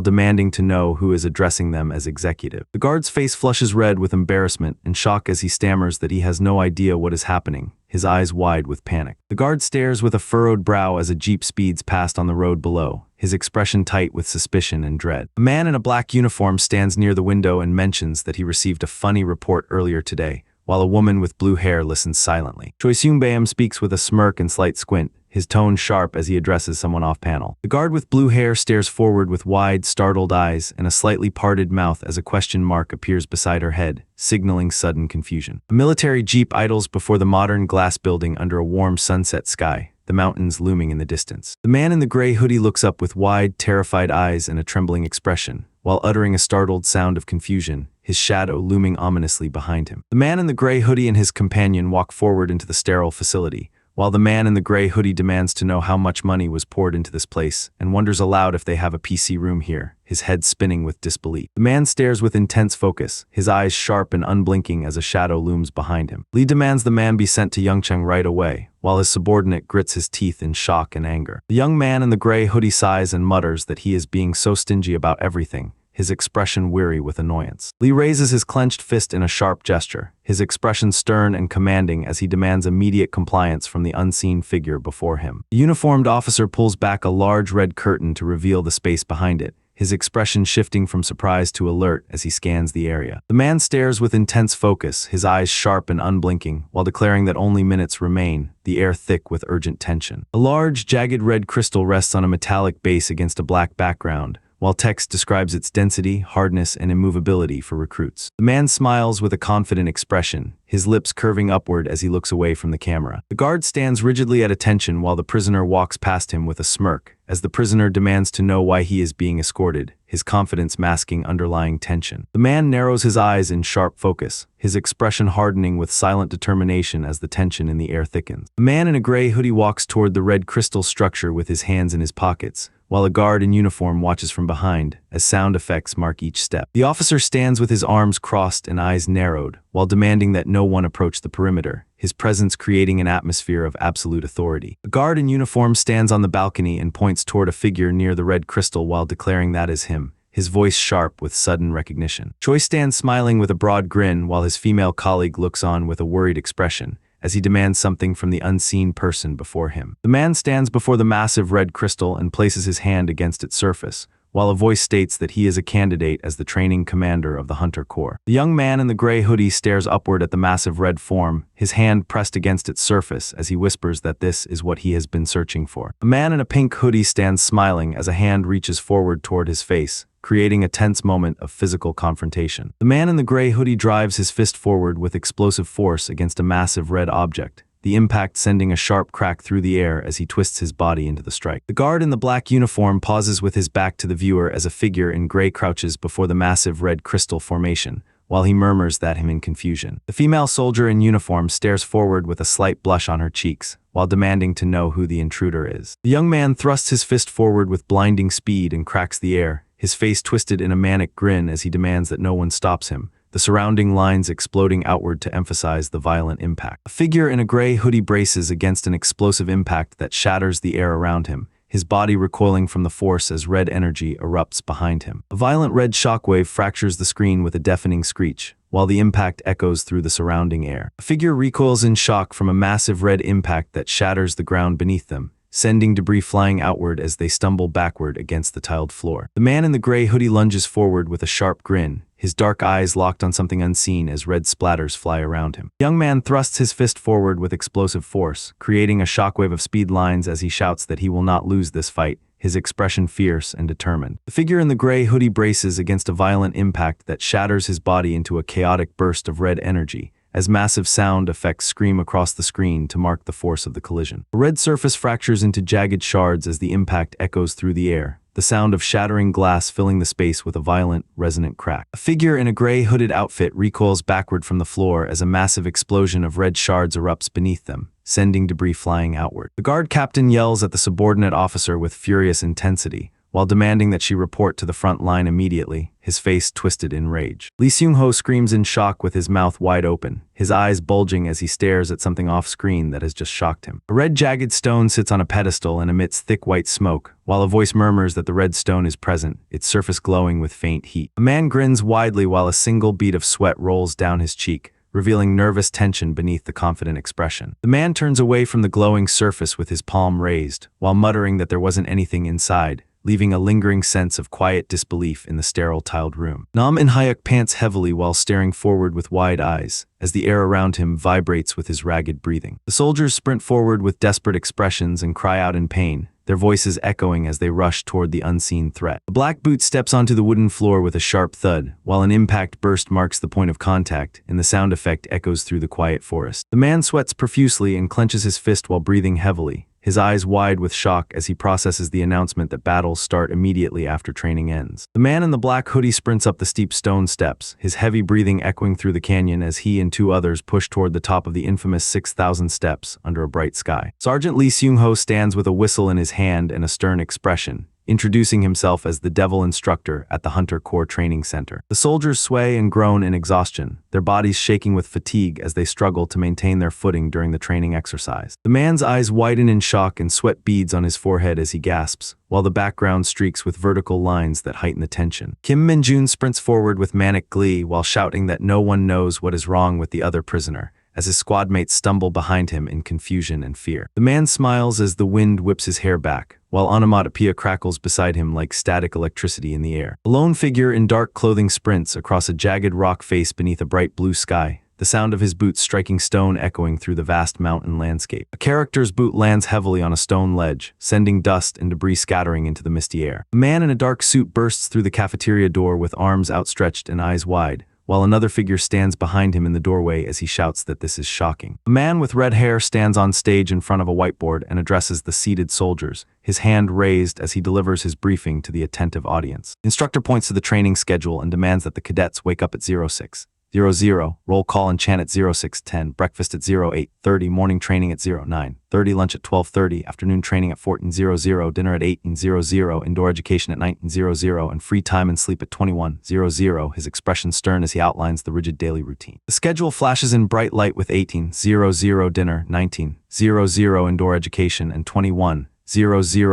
demanding to know who is addressing them as executive. The guard's face flushes red with embarrassment and shock as he stammers that he has no idea what is happening, his eyes wide with panic. The guard stares with a furrowed brow as a jeep speeds past on the road below, his expression tight with suspicion and dread. A man in a black uniform stands near the window and mentions that he received a funny report earlier today, while a woman with blue hair listens silently. Choi Seung-baem speaks with a smirk and slight squint, his tone sharp as he addresses someone off-panel. The guard with blue hair stares forward with wide, startled eyes and a slightly parted mouth as a question mark appears beside her head, signaling sudden confusion. A military jeep idles before the modern glass building under a warm sunset sky, the mountains looming in the distance. The man in the gray hoodie looks up with wide, terrified eyes and a trembling expression, while uttering a startled sound of confusion, his shadow looming ominously behind him. The man in the gray hoodie and his companion walk forward into the sterile facility, while the man in the gray hoodie demands to know how much money was poured into this place and wonders aloud if they have a PC room here, his head spinning with disbelief. The man stares with intense focus, his eyes sharp and unblinking as a shadow looms behind him. Lee demands the man be sent to Yongcheng right away, while his subordinate grits his teeth in shock and anger. The young man in the gray hoodie sighs and mutters that he is being so stingy about everything, his expression weary with annoyance. Lee raises his clenched fist in a sharp gesture, his expression stern and commanding as he demands immediate compliance from the unseen figure before him. The uniformed officer pulls back a large red curtain to reveal the space behind it, his expression shifting from surprise to alert as he scans the area. The man stares with intense focus, his eyes sharp and unblinking, while declaring that only minutes remain, the air thick with urgent tension. A large, jagged red crystal rests on a metallic base against a black background, while text describes its density, hardness, and immovability for recruits. The man smiles with a confident expression, his lips curving upward as he looks away from the camera. The guard stands rigidly at attention while the prisoner walks past him with a smirk, as the prisoner demands to know why he is being escorted, his confidence masking underlying tension. The man narrows his eyes in sharp focus, his expression hardening with silent determination as the tension in the air thickens. The man in a gray hoodie walks toward the red crystal structure with his hands in his pockets, while a guard in uniform watches from behind, as sound effects mark each step. The officer stands with his arms crossed and eyes narrowed, while demanding that no one approach the perimeter, his presence creating an atmosphere of absolute authority. A guard in uniform stands on the balcony and points toward a figure near the red crystal while declaring that is him, his voice sharp with sudden recognition. Choi stands smiling with a broad grin while his female colleague looks on with a worried expression, as he demands something from the unseen person before him. The man stands before the massive red crystal and places his hand against its surface, while a voice states that he is a candidate as the training commander of the Hunter Corps. The young man in the gray hoodie stares upward at the massive red form, his hand pressed against its surface as he whispers that this is what he has been searching for. A man in a pink hoodie stands smiling as a hand reaches forward toward his face, creating a tense moment of physical confrontation. The man in the gray hoodie drives his fist forward with explosive force against a massive red object, the impact sending a sharp crack through the air as he twists his body into the strike. The guard in the black uniform pauses with his back to the viewer as a figure in gray crouches before the massive red crystal formation, while he murmurs that him in confusion. The female soldier in uniform stares forward with a slight blush on her cheeks, while demanding to know who the intruder is. The young man thrusts his fist forward with blinding speed and cracks the air, his face twisted in a manic grin as he demands that no one stops him, the surrounding lines exploding outward to emphasize the violent impact. A figure in a gray hoodie braces against an explosive impact that shatters the air around him, his body recoiling from the force as red energy erupts behind him. A violent red shockwave fractures the screen with a deafening screech, while the impact echoes through the surrounding air. A figure recoils in shock from a massive red impact that shatters the ground beneath them, sending debris flying outward as they stumble backward against the tiled floor. The man in the gray hoodie lunges forward with a sharp grin, his dark eyes locked on something unseen as red splatters fly around him. The young man thrusts his fist forward with explosive force, creating a shockwave of speed lines as he shouts that he will not lose this fight, his expression fierce and determined. The figure in the gray hoodie braces against a violent impact that shatters his body into a chaotic burst of red energy, as massive sound effects scream across the screen to mark the force of the collision. A red surface fractures into jagged shards as the impact echoes through the air, the sound of shattering glass filling the space with a violent, resonant crack. A figure in a gray hooded outfit recoils backward from the floor as a massive explosion of red shards erupts beneath them, sending debris flying outward. The guard captain yells at the subordinate officer with furious intensity, while demanding that she report to the front line immediately, his face twisted in rage. Lee Seung-ho screams in shock with his mouth wide open, his eyes bulging as he stares at something off-screen that has just shocked him. A red jagged stone sits on a pedestal and emits thick white smoke, while a voice murmurs that the red stone is present, its surface glowing with faint heat. A man grins widely while a single bead of sweat rolls down his cheek, revealing nervous tension beneath the confident expression. The man turns away from the glowing surface with his palm raised, while muttering that there wasn't anything inside, leaving a lingering sense of quiet disbelief in the sterile tiled room. Nam In-hyuk pants heavily while staring forward with wide eyes, as the air around him vibrates with his ragged breathing. The soldiers sprint forward with desperate expressions and cry out in pain, their voices echoing as they rush toward the unseen threat. The black boot steps onto the wooden floor with a sharp thud, while an impact burst marks the point of contact, and the sound effect echoes through the quiet forest. The man sweats profusely and clenches his fist while breathing heavily, his eyes wide with shock as he processes the announcement that battles start immediately after training ends. The man in the black hoodie sprints up the steep stone steps, his heavy breathing echoing through the canyon as he and two others push toward the top of the infamous 6,000 steps under a bright sky. Sergeant Lee Seung-ho stands with a whistle in his hand and a stern expression, introducing himself as the Devil Instructor at the Hunter Corps Training Center. The soldiers sway and groan in exhaustion, their bodies shaking with fatigue as they struggle to maintain their footing during the training exercise. The man's eyes widen in shock and sweat beads on his forehead as he gasps, while the background streaks with vertical lines that heighten the tension. Kim Min-jun sprints forward with manic glee while shouting that no one knows what is wrong with the other prisoner, as his squad mates stumble behind him in confusion and fear. The man smiles as the wind whips his hair back, while onomatopoeia crackles beside him like static electricity in the air. A lone figure in dark clothing sprints across a jagged rock face beneath a bright blue sky, the sound of his boots striking stone echoing through the vast mountain landscape. A character's boot lands heavily on a stone ledge, sending dust and debris scattering into the misty air. A man in a dark suit bursts through the cafeteria door with arms outstretched and eyes wide, while another figure stands behind him in the doorway as he shouts that this is shocking. A man with red hair stands on stage in front of a whiteboard and addresses the seated soldiers, his hand raised as he delivers his briefing to the attentive audience. The instructor points to the training schedule and demands that the cadets wake up at 06:00, roll call and chant at 06:10, breakfast at 08:30, morning training at 09:30, lunch at 12:30, afternoon training at 14:00, dinner at 18:00, indoor education at 19:00, and free time and sleep at 21:00, his expression stern as he outlines the rigid daily routine. The schedule flashes in bright light with 18:00 dinner, 19:00 indoor education, and 21:00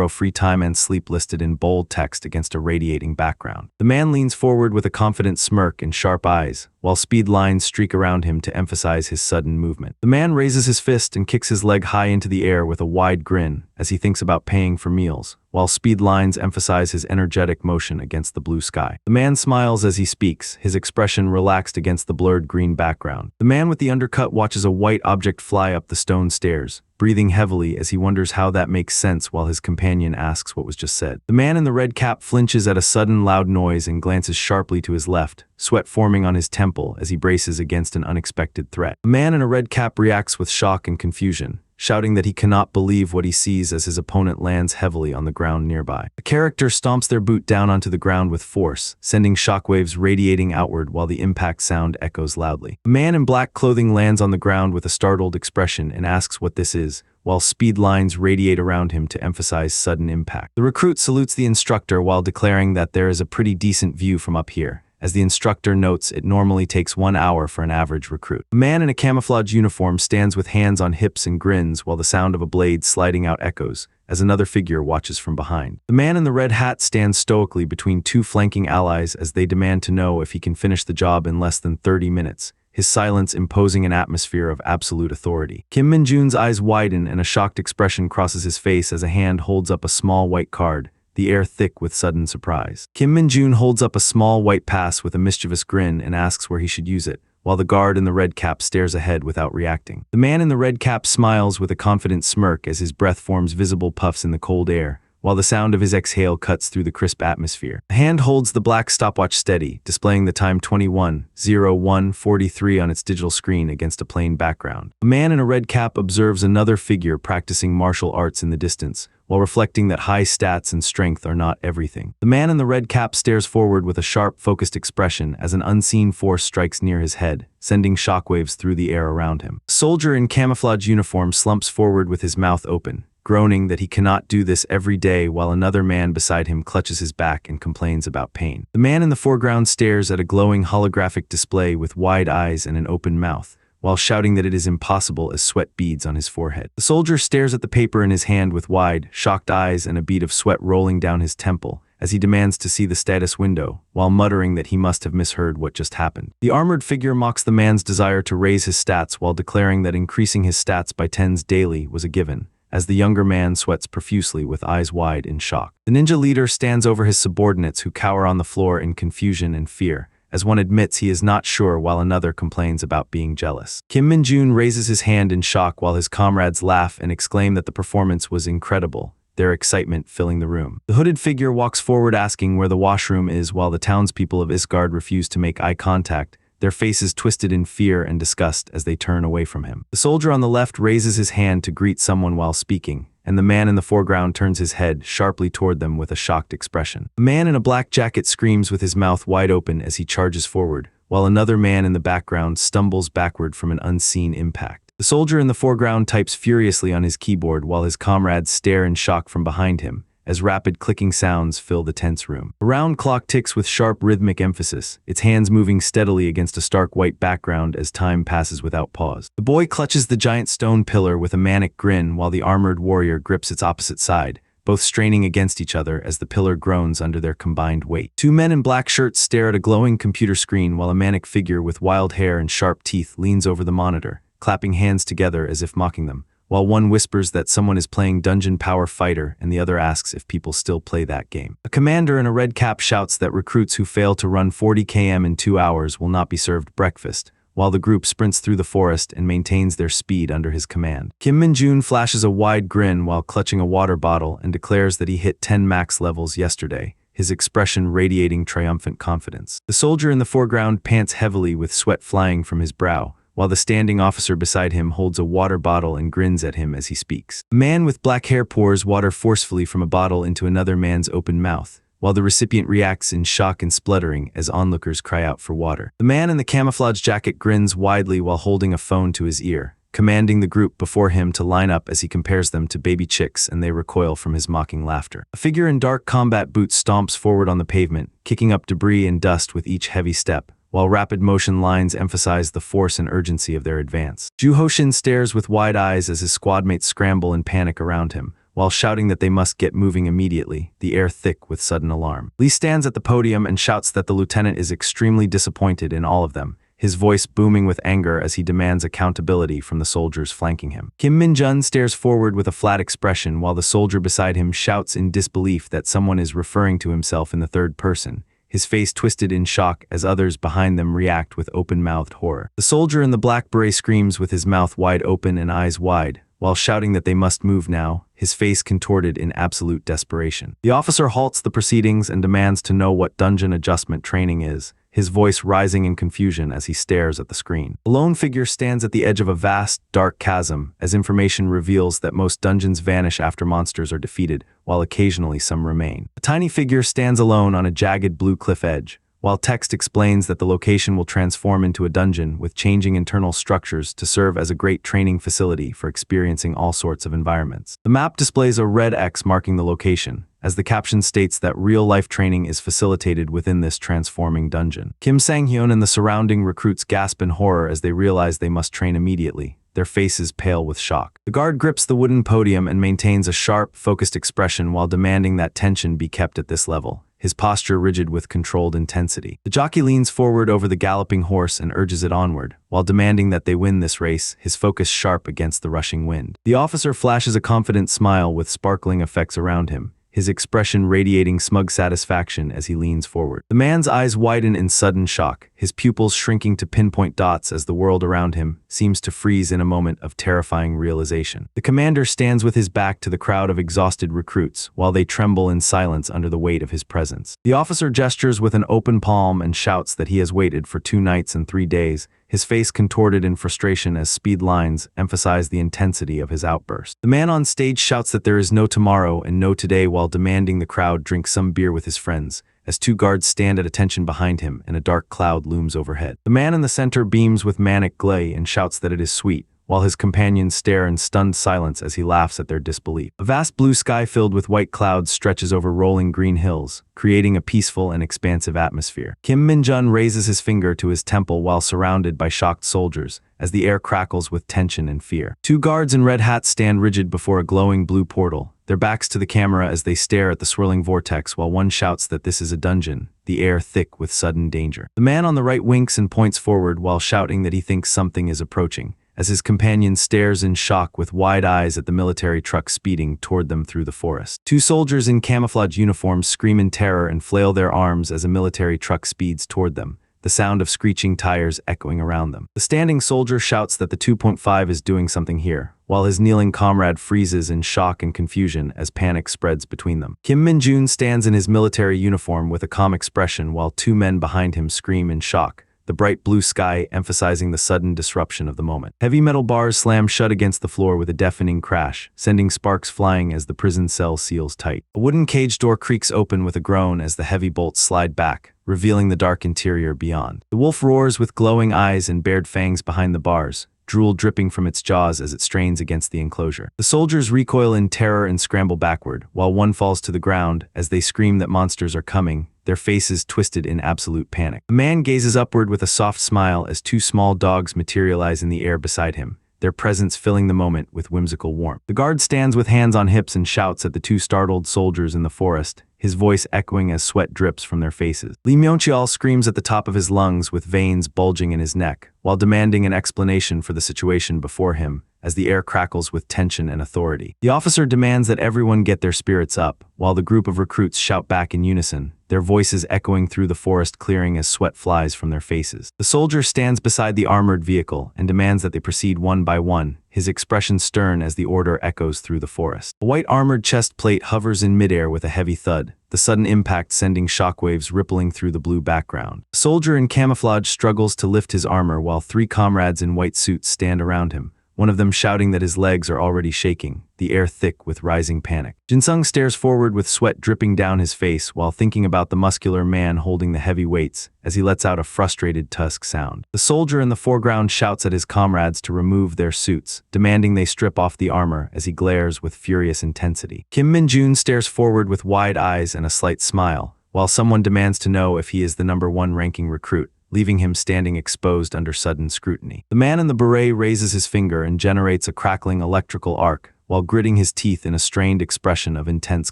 free time and sleep listed in bold text against a radiating background. The man leans forward with a confident smirk and sharp eyes, while speed lines streak around him to emphasize his sudden movement. The man raises his fist and kicks his leg high into the air with a wide grin as he thinks about paying for meals, while speed lines emphasize his energetic motion against the blue sky. The man smiles as he speaks, his expression relaxed against the blurred green background. The man with the undercut watches a white object fly up the stone stairs, breathing heavily as he wonders how that makes sense while his companion asks what was just said. The man in the red cap flinches at a sudden loud noise and glances sharply to his left, sweat forming on his temple as he braces against an unexpected threat. A man in a red cap reacts with shock and confusion, shouting that he cannot believe what he sees as his opponent lands heavily on the ground nearby. A character stomps their boot down onto the ground with force, sending shockwaves radiating outward while the impact sound echoes loudly. A man in black clothing lands on the ground with a startled expression and asks what this is, while speed lines radiate around him to emphasize sudden impact. The recruit salutes the instructor while declaring that there is a pretty decent view from up here. As the instructor notes, it normally takes 1 hour for an average recruit. A man in a camouflage uniform stands with hands on hips and grins while the sound of a blade sliding out echoes, as another figure watches from behind. The man in the red hat stands stoically between two flanking allies as they demand to know if he can finish the job in less than 30 minutes, his silence imposing an atmosphere of absolute authority. Kim Min-jun's eyes widen and a shocked expression crosses his face as a hand holds up a small white card, the air thick with sudden surprise. Kim Min-jun holds up a small white pass with a mischievous grin and asks where he should use it, while the guard in the red cap stares ahead without reacting. The man in the red cap smiles with a confident smirk as his breath forms visible puffs in the cold air, while the sound of his exhale cuts through the crisp atmosphere. A hand holds the black stopwatch steady, displaying the time 21:01:43 on its digital screen against a plain background. A man in a red cap observes another figure practicing martial arts in the distance, while reflecting that high stats and strength are not everything. The man in the red cap stares forward with a sharp, focused expression as an unseen force strikes near his head, sending shockwaves through the air around him. A soldier in camouflage uniform slumps forward with his mouth open, groaning that he cannot do this every day, while another man beside him clutches his back and complains about pain. The man in the foreground stares at a glowing holographic display with wide eyes and an open mouth, while shouting that it is impossible as sweat beads on his forehead. The soldier stares at the paper in his hand with wide, shocked eyes and a bead of sweat rolling down his temple as he demands to see the status window, while muttering that he must have misheard what just happened. The armored figure mocks the man's desire to raise his stats while declaring that increasing his stats by 10s daily was a given, as the younger man sweats profusely with eyes wide in shock. The ninja leader stands over his subordinates who cower on the floor in confusion and fear, as one admits he is not sure while another complains about being jealous. Kim Min-jun raises his hand in shock while his comrades laugh and exclaim that the performance was incredible, their excitement filling the room. The hooded figure walks forward asking where the washroom is while the townspeople of Isgard refuse to make eye contact, their faces twisted in fear and disgust as they turn away from him. The soldier on the left raises his hand to greet someone while speaking, and the man in the foreground turns his head sharply toward them with a shocked expression. A man in a black jacket screams with his mouth wide open as he charges forward, while another man in the background stumbles backward from an unseen impact. The soldier in the foreground types furiously on his keyboard while his comrades stare in shock from behind him, as rapid clicking sounds fill the tense room. A round clock ticks with sharp rhythmic emphasis, its hands moving steadily against a stark white background as time passes without pause. The boy clutches the giant stone pillar with a manic grin while the armored warrior grips its opposite side, both straining against each other as the pillar groans under their combined weight. Two men in black shirts stare at a glowing computer screen while a manic figure with wild hair and sharp teeth leans over the monitor, clapping hands together as if mocking them, while one whispers that someone is playing Dungeon Power Fighter and the other asks if people still play that game. A commander in a red cap shouts that recruits who fail to run 40 km in 2 hours will not be served breakfast, while the group sprints through the forest and maintains their speed under his command. Kim Min-jun flashes a wide grin while clutching a water bottle and declares that he hit 10 max levels yesterday, his expression radiating triumphant confidence. The soldier in the foreground pants heavily with sweat flying from his brow, while the standing officer beside him holds a water bottle and grins at him as he speaks. A man with black hair pours water forcefully from a bottle into another man's open mouth, while the recipient reacts in shock and spluttering as onlookers cry out for water. The man in the camouflage jacket grins widely while holding a phone to his ear, commanding the group before him to line up as he compares them to baby chicks, and they recoil from his mocking laughter. A figure in dark combat boots stomps forward on the pavement, kicking up debris and dust with each heavy step, while rapid motion lines emphasize the force and urgency of their advance. Ju Hoshin stares with wide eyes as his squadmates scramble in panic around him, while shouting that they must get moving immediately, the air thick with sudden alarm. Lee stands at the podium and shouts that the lieutenant is extremely disappointed in all of them, his voice booming with anger as he demands accountability from the soldiers flanking him. Kim Min-jun stares forward with a flat expression while the soldier beside him shouts in disbelief that someone is referring to himself in the third person, his face twisted in shock as others behind them react with open-mouthed horror. The soldier in the black beret screams with his mouth wide open and eyes wide, while shouting that they must move now, his face contorted in absolute desperation. The officer halts the proceedings and demands to know what dungeon adjustment training is, his voice rising in confusion as he stares at the screen. A lone figure stands at the edge of a vast, dark chasm as information reveals that most dungeons vanish after monsters are defeated, while occasionally some remain. A tiny figure stands alone on a jagged blue cliff edge, while text explains that the location will transform into a dungeon with changing internal structures to serve as a great training facility for experiencing all sorts of environments. The map displays a red X marking the location, as the caption states that real-life training is facilitated within this transforming dungeon. Kim Sang-hyun and the surrounding recruits gasp in horror as they realize they must train immediately, their faces pale with shock. The guard grips the wooden podium and maintains a sharp, focused expression while demanding that tension be kept at this level, his posture rigid with controlled intensity. The jockey leans forward over the galloping horse and urges it onward, while demanding that they win this race, his focus sharp against the rushing wind. The officer flashes a confident smile with sparkling effects around him, his expression radiating smug satisfaction as he leans forward. The man's eyes widen in sudden shock, his pupils shrinking to pinpoint dots as the world around him seems to freeze in a moment of terrifying realization. The commander stands with his back to the crowd of exhausted recruits while they tremble in silence under the weight of his presence. The officer gestures with an open palm and shouts that he has waited for 2 nights and 3 days, his face contorted in frustration as speed lines emphasize the intensity of his outburst. The man on stage shouts that there is no tomorrow and no today while demanding the crowd drink some beer with his friends, as 2 guards stand at attention behind him and a dark cloud looms overhead. The man in the center beams with manic glee and shouts that it is sweet, while his companions stare in stunned silence as he laughs at their disbelief. A vast blue sky filled with white clouds stretches over rolling green hills, creating a peaceful and expansive atmosphere. Kim Min-jun raises his finger to his temple while surrounded by shocked soldiers, as the air crackles with tension and fear. 2 guards in red hats stand rigid before a glowing blue portal, their backs to the camera as they stare at the swirling vortex while one shouts that this is a dungeon, the air thick with sudden danger. The man on the right winks and points forward while shouting that he thinks something is approaching, as his companion stares in shock with wide eyes at the military truck speeding toward them through the forest. 2 soldiers in camouflage uniforms scream in terror and flail their arms as a military truck speeds toward them, the sound of screeching tires echoing around them. The standing soldier shouts that the 2.5 is doing something here, while his kneeling comrade freezes in shock and confusion as panic spreads between them. Kim Min-jun stands in his military uniform with a calm expression while 2 men behind him scream in shock, the bright blue sky emphasizing the sudden disruption of the moment. Heavy metal bars slam shut against the floor with a deafening crash, sending sparks flying as the prison cell seals tight. A wooden cage door creaks open with a groan as the heavy bolts slide back, revealing the dark interior beyond. The wolf roars with glowing eyes and bared fangs behind the bars, drool dripping from its jaws as it strains against the enclosure. The soldiers recoil in terror and scramble backward, while one falls to the ground as they scream that monsters are coming, their faces twisted in absolute panic. The man gazes upward with a soft smile as 2 small dogs materialize in the air beside him, their presence filling the moment with whimsical warmth. The guard stands with hands on hips and shouts at the 2 startled soldiers in the forest, his voice echoing as sweat drips from their faces. Lee Myung-cheol screams at the top of his lungs with veins bulging in his neck, while demanding an explanation for the situation before him, as the air crackles with tension and authority. The officer demands that everyone get their spirits up, while the group of recruits shout back in unison, their voices echoing through the forest clearing as sweat flies from their faces. The soldier stands beside the armored vehicle and demands that they proceed one by one, his expression stern as the order echoes through the forest. A white armored chest plate hovers in midair with a heavy thud, the sudden impact sending shockwaves rippling through the blue background. A soldier in camouflage struggles to lift his armor while 3 comrades in white suits stand around him, one of them shouting that his legs are already shaking, the air thick with rising panic. Jin-sung stares forward with sweat dripping down his face while thinking about the muscular man holding the heavy weights as he lets out a frustrated tusk sound. The soldier in the foreground shouts at his comrades to remove their suits, demanding they strip off the armor as he glares with furious intensity. Kim Min-jun stares forward with wide eyes and a slight smile, while someone demands to know if he is the number 1 ranking recruit, leaving him standing exposed under sudden scrutiny. The man in the beret raises his finger and generates a crackling electrical arc, while gritting his teeth in a strained expression of intense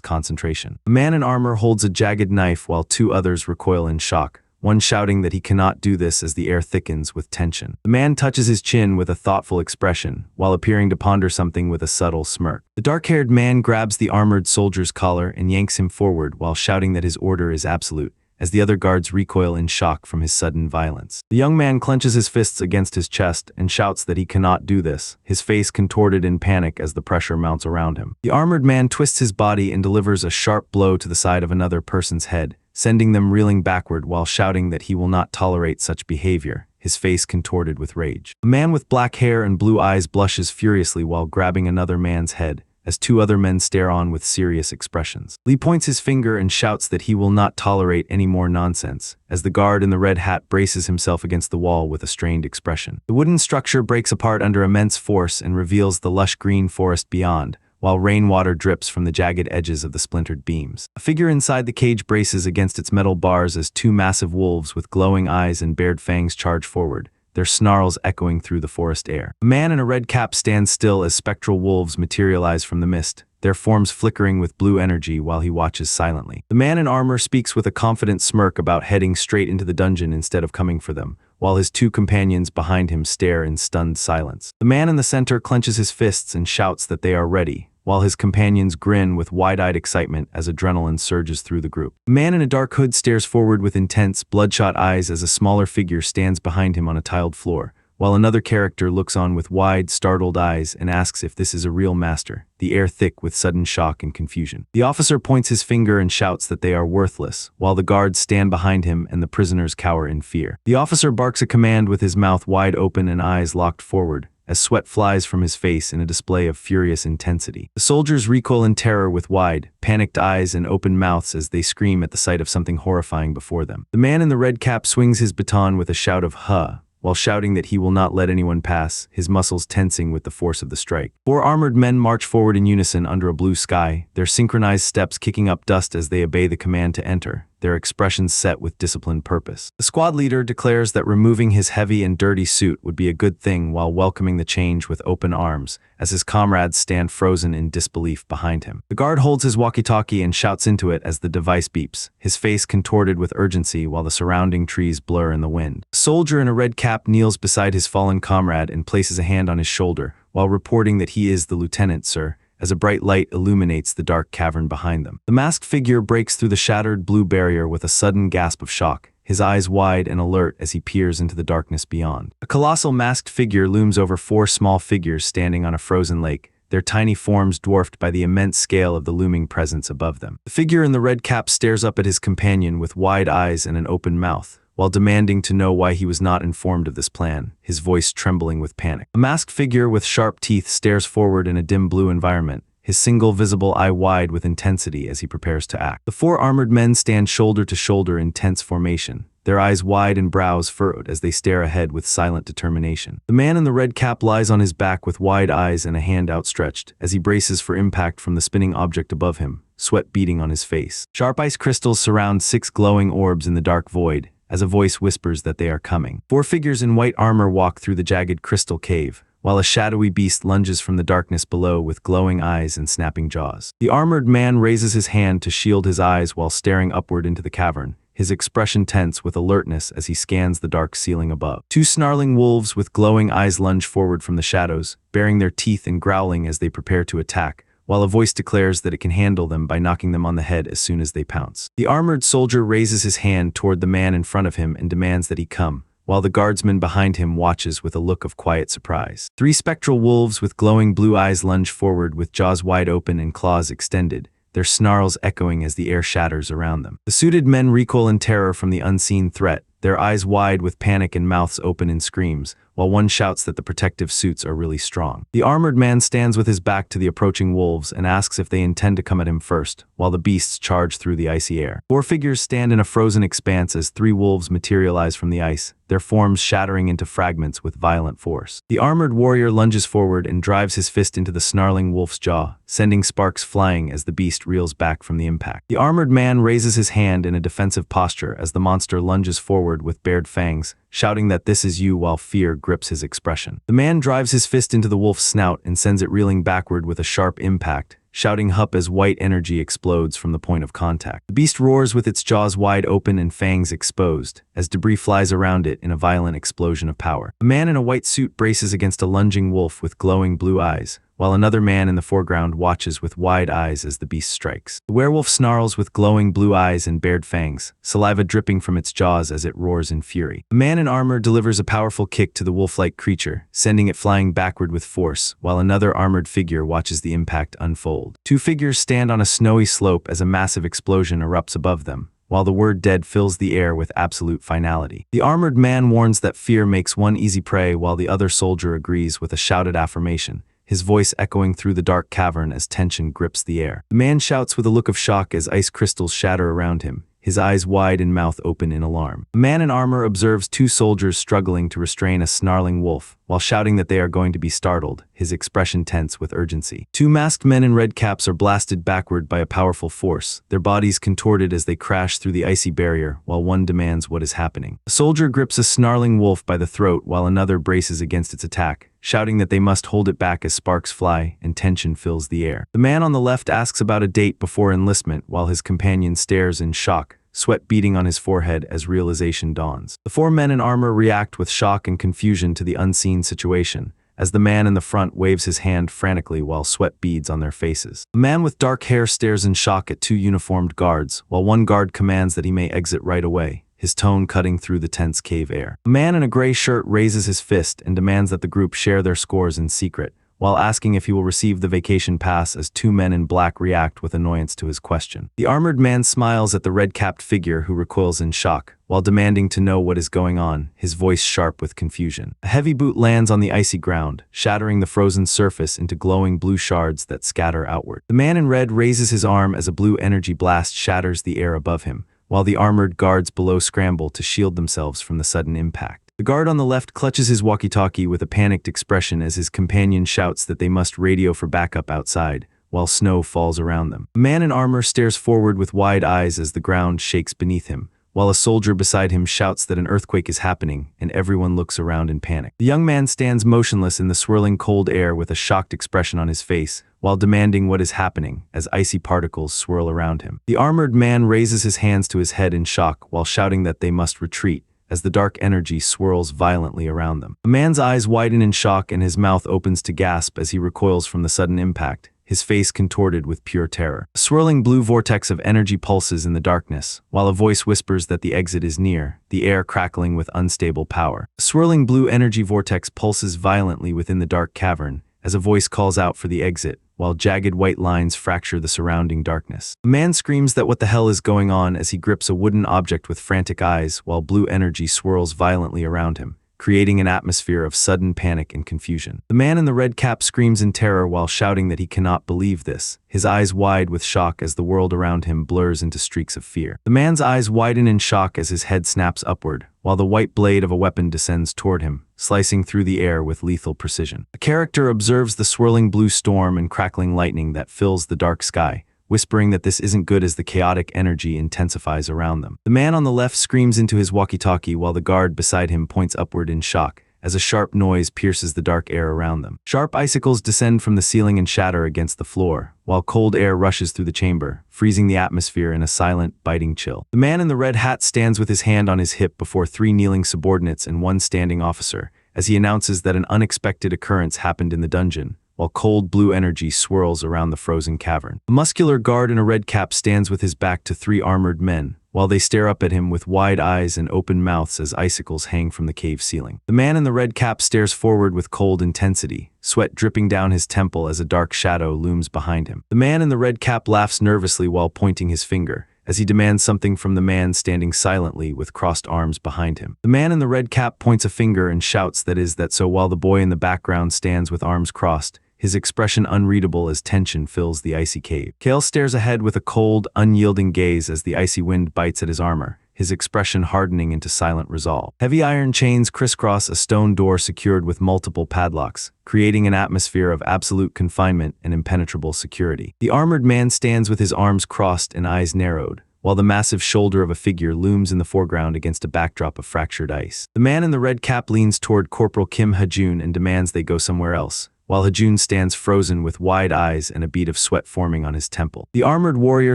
concentration. The man in armor holds a jagged knife while 2 others recoil in shock, one shouting that he cannot do this as the air thickens with tension. The man touches his chin with a thoughtful expression, while appearing to ponder something with a subtle smirk. The dark-haired man grabs the armored soldier's collar and yanks him forward while shouting that his order is absolute, as the other guards recoil in shock from his sudden violence. The young man clenches his fists against his chest and shouts that he cannot do this, his face contorted in panic as the pressure mounts around him. The armored man twists his body and delivers a sharp blow to the side of another person's head, sending them reeling backward while shouting that he will not tolerate such behavior, his face contorted with rage. A man with black hair and blue eyes blushes furiously while grabbing another man's head, as 2 other men stare on with serious expressions. Lee points his finger and shouts that he will not tolerate any more nonsense, as the guard in the red hat braces himself against the wall with a strained expression. The wooden structure breaks apart under immense force and reveals the lush green forest beyond, while rainwater drips from the jagged edges of the splintered beams. A figure inside the cage braces against its metal bars as 2 massive wolves with glowing eyes and bared fangs charge forward, their snarls echoing through the forest air. A man in a red cap stands still as spectral wolves materialize from the mist, their forms flickering with blue energy while he watches silently. The man in armor speaks with a confident smirk about heading straight into the dungeon instead of coming for them, while his 2 companions behind him stare in stunned silence. The man in the center clenches his fists and shouts that they are ready, while his companions grin with wide-eyed excitement as adrenaline surges through the group. A man in a dark hood stares forward with intense, bloodshot eyes as a smaller figure stands behind him on a tiled floor, while another character looks on with wide, startled eyes and asks if this is a real master, the air thick with sudden shock and confusion. The officer points his finger and shouts that they are worthless, while the guards stand behind him and the prisoners cower in fear. The officer barks a command with his mouth wide open and eyes locked forward, as sweat flies from his face in a display of furious intensity. The soldiers recoil in terror with wide, panicked eyes and open mouths as they scream at the sight of something horrifying before them. The man in the red cap swings his baton with a shout of "Huh!" while shouting that he will not let anyone pass, his muscles tensing with the force of the strike. 4 armored men march forward in unison under a blue sky, their synchronized steps kicking up dust as they obey the command to enter, their expressions set with disciplined purpose. The squad leader declares that removing his heavy and dirty suit would be a good thing while welcoming the change with open arms, as his comrades stand frozen in disbelief behind him. The guard holds his walkie-talkie and shouts into it as the device beeps, his face contorted with urgency while the surrounding trees blur in the wind. A soldier in a red cap kneels beside his fallen comrade and places a hand on his shoulder, while reporting that he is the lieutenant, sir, as a bright light illuminates the dark cavern behind them. The masked figure breaks through the shattered blue barrier with a sudden gasp of shock, his eyes wide and alert as he peers into the darkness beyond. A colossal masked figure looms over 4 small figures standing on a frozen lake, their tiny forms dwarfed by the immense scale of the looming presence above them. The figure in the red cap stares up at his companion with wide eyes and an open mouth, while demanding to know why he was not informed of this plan, his voice trembling with panic. A masked figure with sharp teeth stares forward in a dim blue environment, his single visible eye wide with intensity as he prepares to act. The 4 armored men stand shoulder to shoulder in tense formation, their eyes wide and brows furrowed as they stare ahead with silent determination. The man in the red cap lies on his back with wide eyes and a hand outstretched, as he braces for impact from the spinning object above him, sweat beading on his face. Sharp ice crystals surround 6 glowing orbs in the dark void, as a voice whispers that they are coming. 4 figures in white armor walk through the jagged crystal cave, while a shadowy beast lunges from the darkness below with glowing eyes and snapping jaws. The armored man raises his hand to shield his eyes while staring upward into the cavern, his expression tense with alertness as he scans the dark ceiling above. 2 snarling wolves with glowing eyes lunge forward from the shadows, baring their teeth and growling as they prepare to attack, while a voice declares that it can handle them by knocking them on the head as soon as they pounce. The armored soldier raises his hand toward the man in front of him and demands that he come, while the guardsman behind him watches with a look of quiet surprise. 3 spectral wolves with glowing blue eyes lunge forward with jaws wide open and claws extended, their snarls echoing as the air shatters around them. The suited men recoil in terror from the unseen threat, their eyes wide with panic and mouths open in screams, while one shouts that the protective suits are really strong. The armored man stands with his back to the approaching wolves and asks if they intend to come at him first, while the beasts charge through the icy air. 4 figures stand in a frozen expanse as 3 wolves materialize from the ice, their forms shattering into fragments with violent force. The armored warrior lunges forward and drives his fist into the snarling wolf's jaw, sending sparks flying as the beast reels back from the impact. The armored man raises his hand in a defensive posture as the monster lunges forward with bared fangs, shouting that this is you while fear grips his expression. The man drives his fist into the wolf's snout and sends it reeling backward with a sharp impact, shouting "Hup" as white energy explodes from the point of contact. The beast roars with its jaws wide open and fangs exposed, as debris flies around it in a violent explosion of power. A man in a white suit braces against a lunging wolf with glowing blue eyes, while another man in the foreground watches with wide eyes as the beast strikes. The werewolf snarls with glowing blue eyes and bared fangs, saliva dripping from its jaws as it roars in fury. A man in armor delivers a powerful kick to the wolf-like creature, sending it flying backward with force, while another armored figure watches the impact unfold. 2 figures stand on a snowy slope as a massive explosion erupts above them, while the word dead fills the air with absolute finality. The armored man warns that fear makes one easy prey, while the other soldier agrees with a shouted affirmation, his voice echoing through the dark cavern as tension grips the air. The man shouts with a look of shock as ice crystals shatter around him, his eyes wide and mouth open in alarm. A man in armor observes 2 soldiers struggling to restrain a snarling wolf, while shouting that they are going to be startled, his expression tense with urgency. 2 masked men in red caps are blasted backward by a powerful force, their bodies contorted as they crash through the icy barrier, while one demands what is happening. A soldier grips a snarling wolf by the throat while another braces against its attack, shouting that they must hold it back as sparks fly and tension fills the air. The man on the left asks about a date before enlistment while his companion stares in shock, sweat beading on his forehead as realization dawns. The 4 men in armor react with shock and confusion to the unseen situation, as the man in the front waves his hand frantically while sweat beads on their faces. A man with dark hair stares in shock at two uniformed guards, while one guard commands that he may exit right away, his tone cutting through the tense cave air. A man in a gray shirt raises his fist and demands that the group share their scores in secret, while asking if he will receive the vacation pass as two men in black react with annoyance to his question. The armored man smiles at the red-capped figure who recoils in shock, while demanding to know what is going on, his voice sharp with confusion. A heavy boot lands on the icy ground, shattering the frozen surface into glowing blue shards that scatter outward. The man in red raises his arm as a blue energy blast shatters the air above him, while the armored guards below scramble to shield themselves from the sudden impact. The guard on the left clutches his walkie-talkie with a panicked expression as his companion shouts that they must radio for backup outside, while snow falls around them. A man in armor stares forward with wide eyes as the ground shakes beneath him, while a soldier beside him shouts that an earthquake is happening, and everyone looks around in panic. The young man stands motionless in the swirling cold air with a shocked expression on his face, while demanding what is happening as icy particles swirl around him. The armored man raises his hands to his head in shock while shouting that they must retreat, as the dark energy swirls violently around them. A man's eyes widen in shock and his mouth opens to gasp as he recoils from the sudden impact, his face contorted with pure terror. A swirling blue vortex of energy pulses in the darkness, while a voice whispers that the exit is near, the air crackling with unstable power. A swirling blue energy vortex pulses violently within the dark cavern, as a voice calls out for the exit, while jagged white lines fracture the surrounding darkness. A man screams that what the hell is going on as he grips a wooden object with frantic eyes while blue energy swirls violently around him, creating an atmosphere of sudden panic and confusion. The man in the red cap screams in terror while shouting that he cannot believe this, his eyes wide with shock as the world around him blurs into streaks of fear. The man's eyes widen in shock as his head snaps upward, while the white blade of a weapon descends toward him, slicing through the air with lethal precision. A character observes the swirling blue storm and crackling lightning that fills the dark sky, whispering that this isn't good as the chaotic energy intensifies around them. The man on the left screams into his walkie-talkie while the guard beside him points upward in shock, as a sharp noise pierces the dark air around them. Sharp icicles descend from the ceiling and shatter against the floor, while cold air rushes through the chamber, freezing the atmosphere in a silent, biting chill. The man in the red hat stands with his hand on his hip before three kneeling subordinates and one standing officer, as he announces that an unexpected occurrence happened in the dungeon, while cold blue energy swirls around the frozen cavern. A muscular guard in a red cap stands with his back to three armored men, while they stare up at him with wide eyes and open mouths as icicles hang from the cave ceiling. The man in the red cap stares forward with cold intensity, sweat dripping down his temple as a dark shadow looms behind him. The man in the red cap laughs nervously while pointing his finger, as he demands something from the man standing silently with crossed arms behind him. The man in the red cap points a finger and shouts so while the boy in the background stands with arms crossed, his expression unreadable as tension fills the icy cave. Kale stares ahead with a cold, unyielding gaze as the icy wind bites at his armor, his expression hardening into silent resolve. Heavy iron chains crisscross a stone door secured with multiple padlocks, creating an atmosphere of absolute confinement and impenetrable security. The armored man stands with his arms crossed and eyes narrowed, while the massive shoulder of a figure looms in the foreground against a backdrop of fractured ice. The man in the red cap leans toward Corporal Kim Ha-jun and demands they go somewhere else, while Ha-jun stands frozen with wide eyes and a bead of sweat forming on his temple. The armored warrior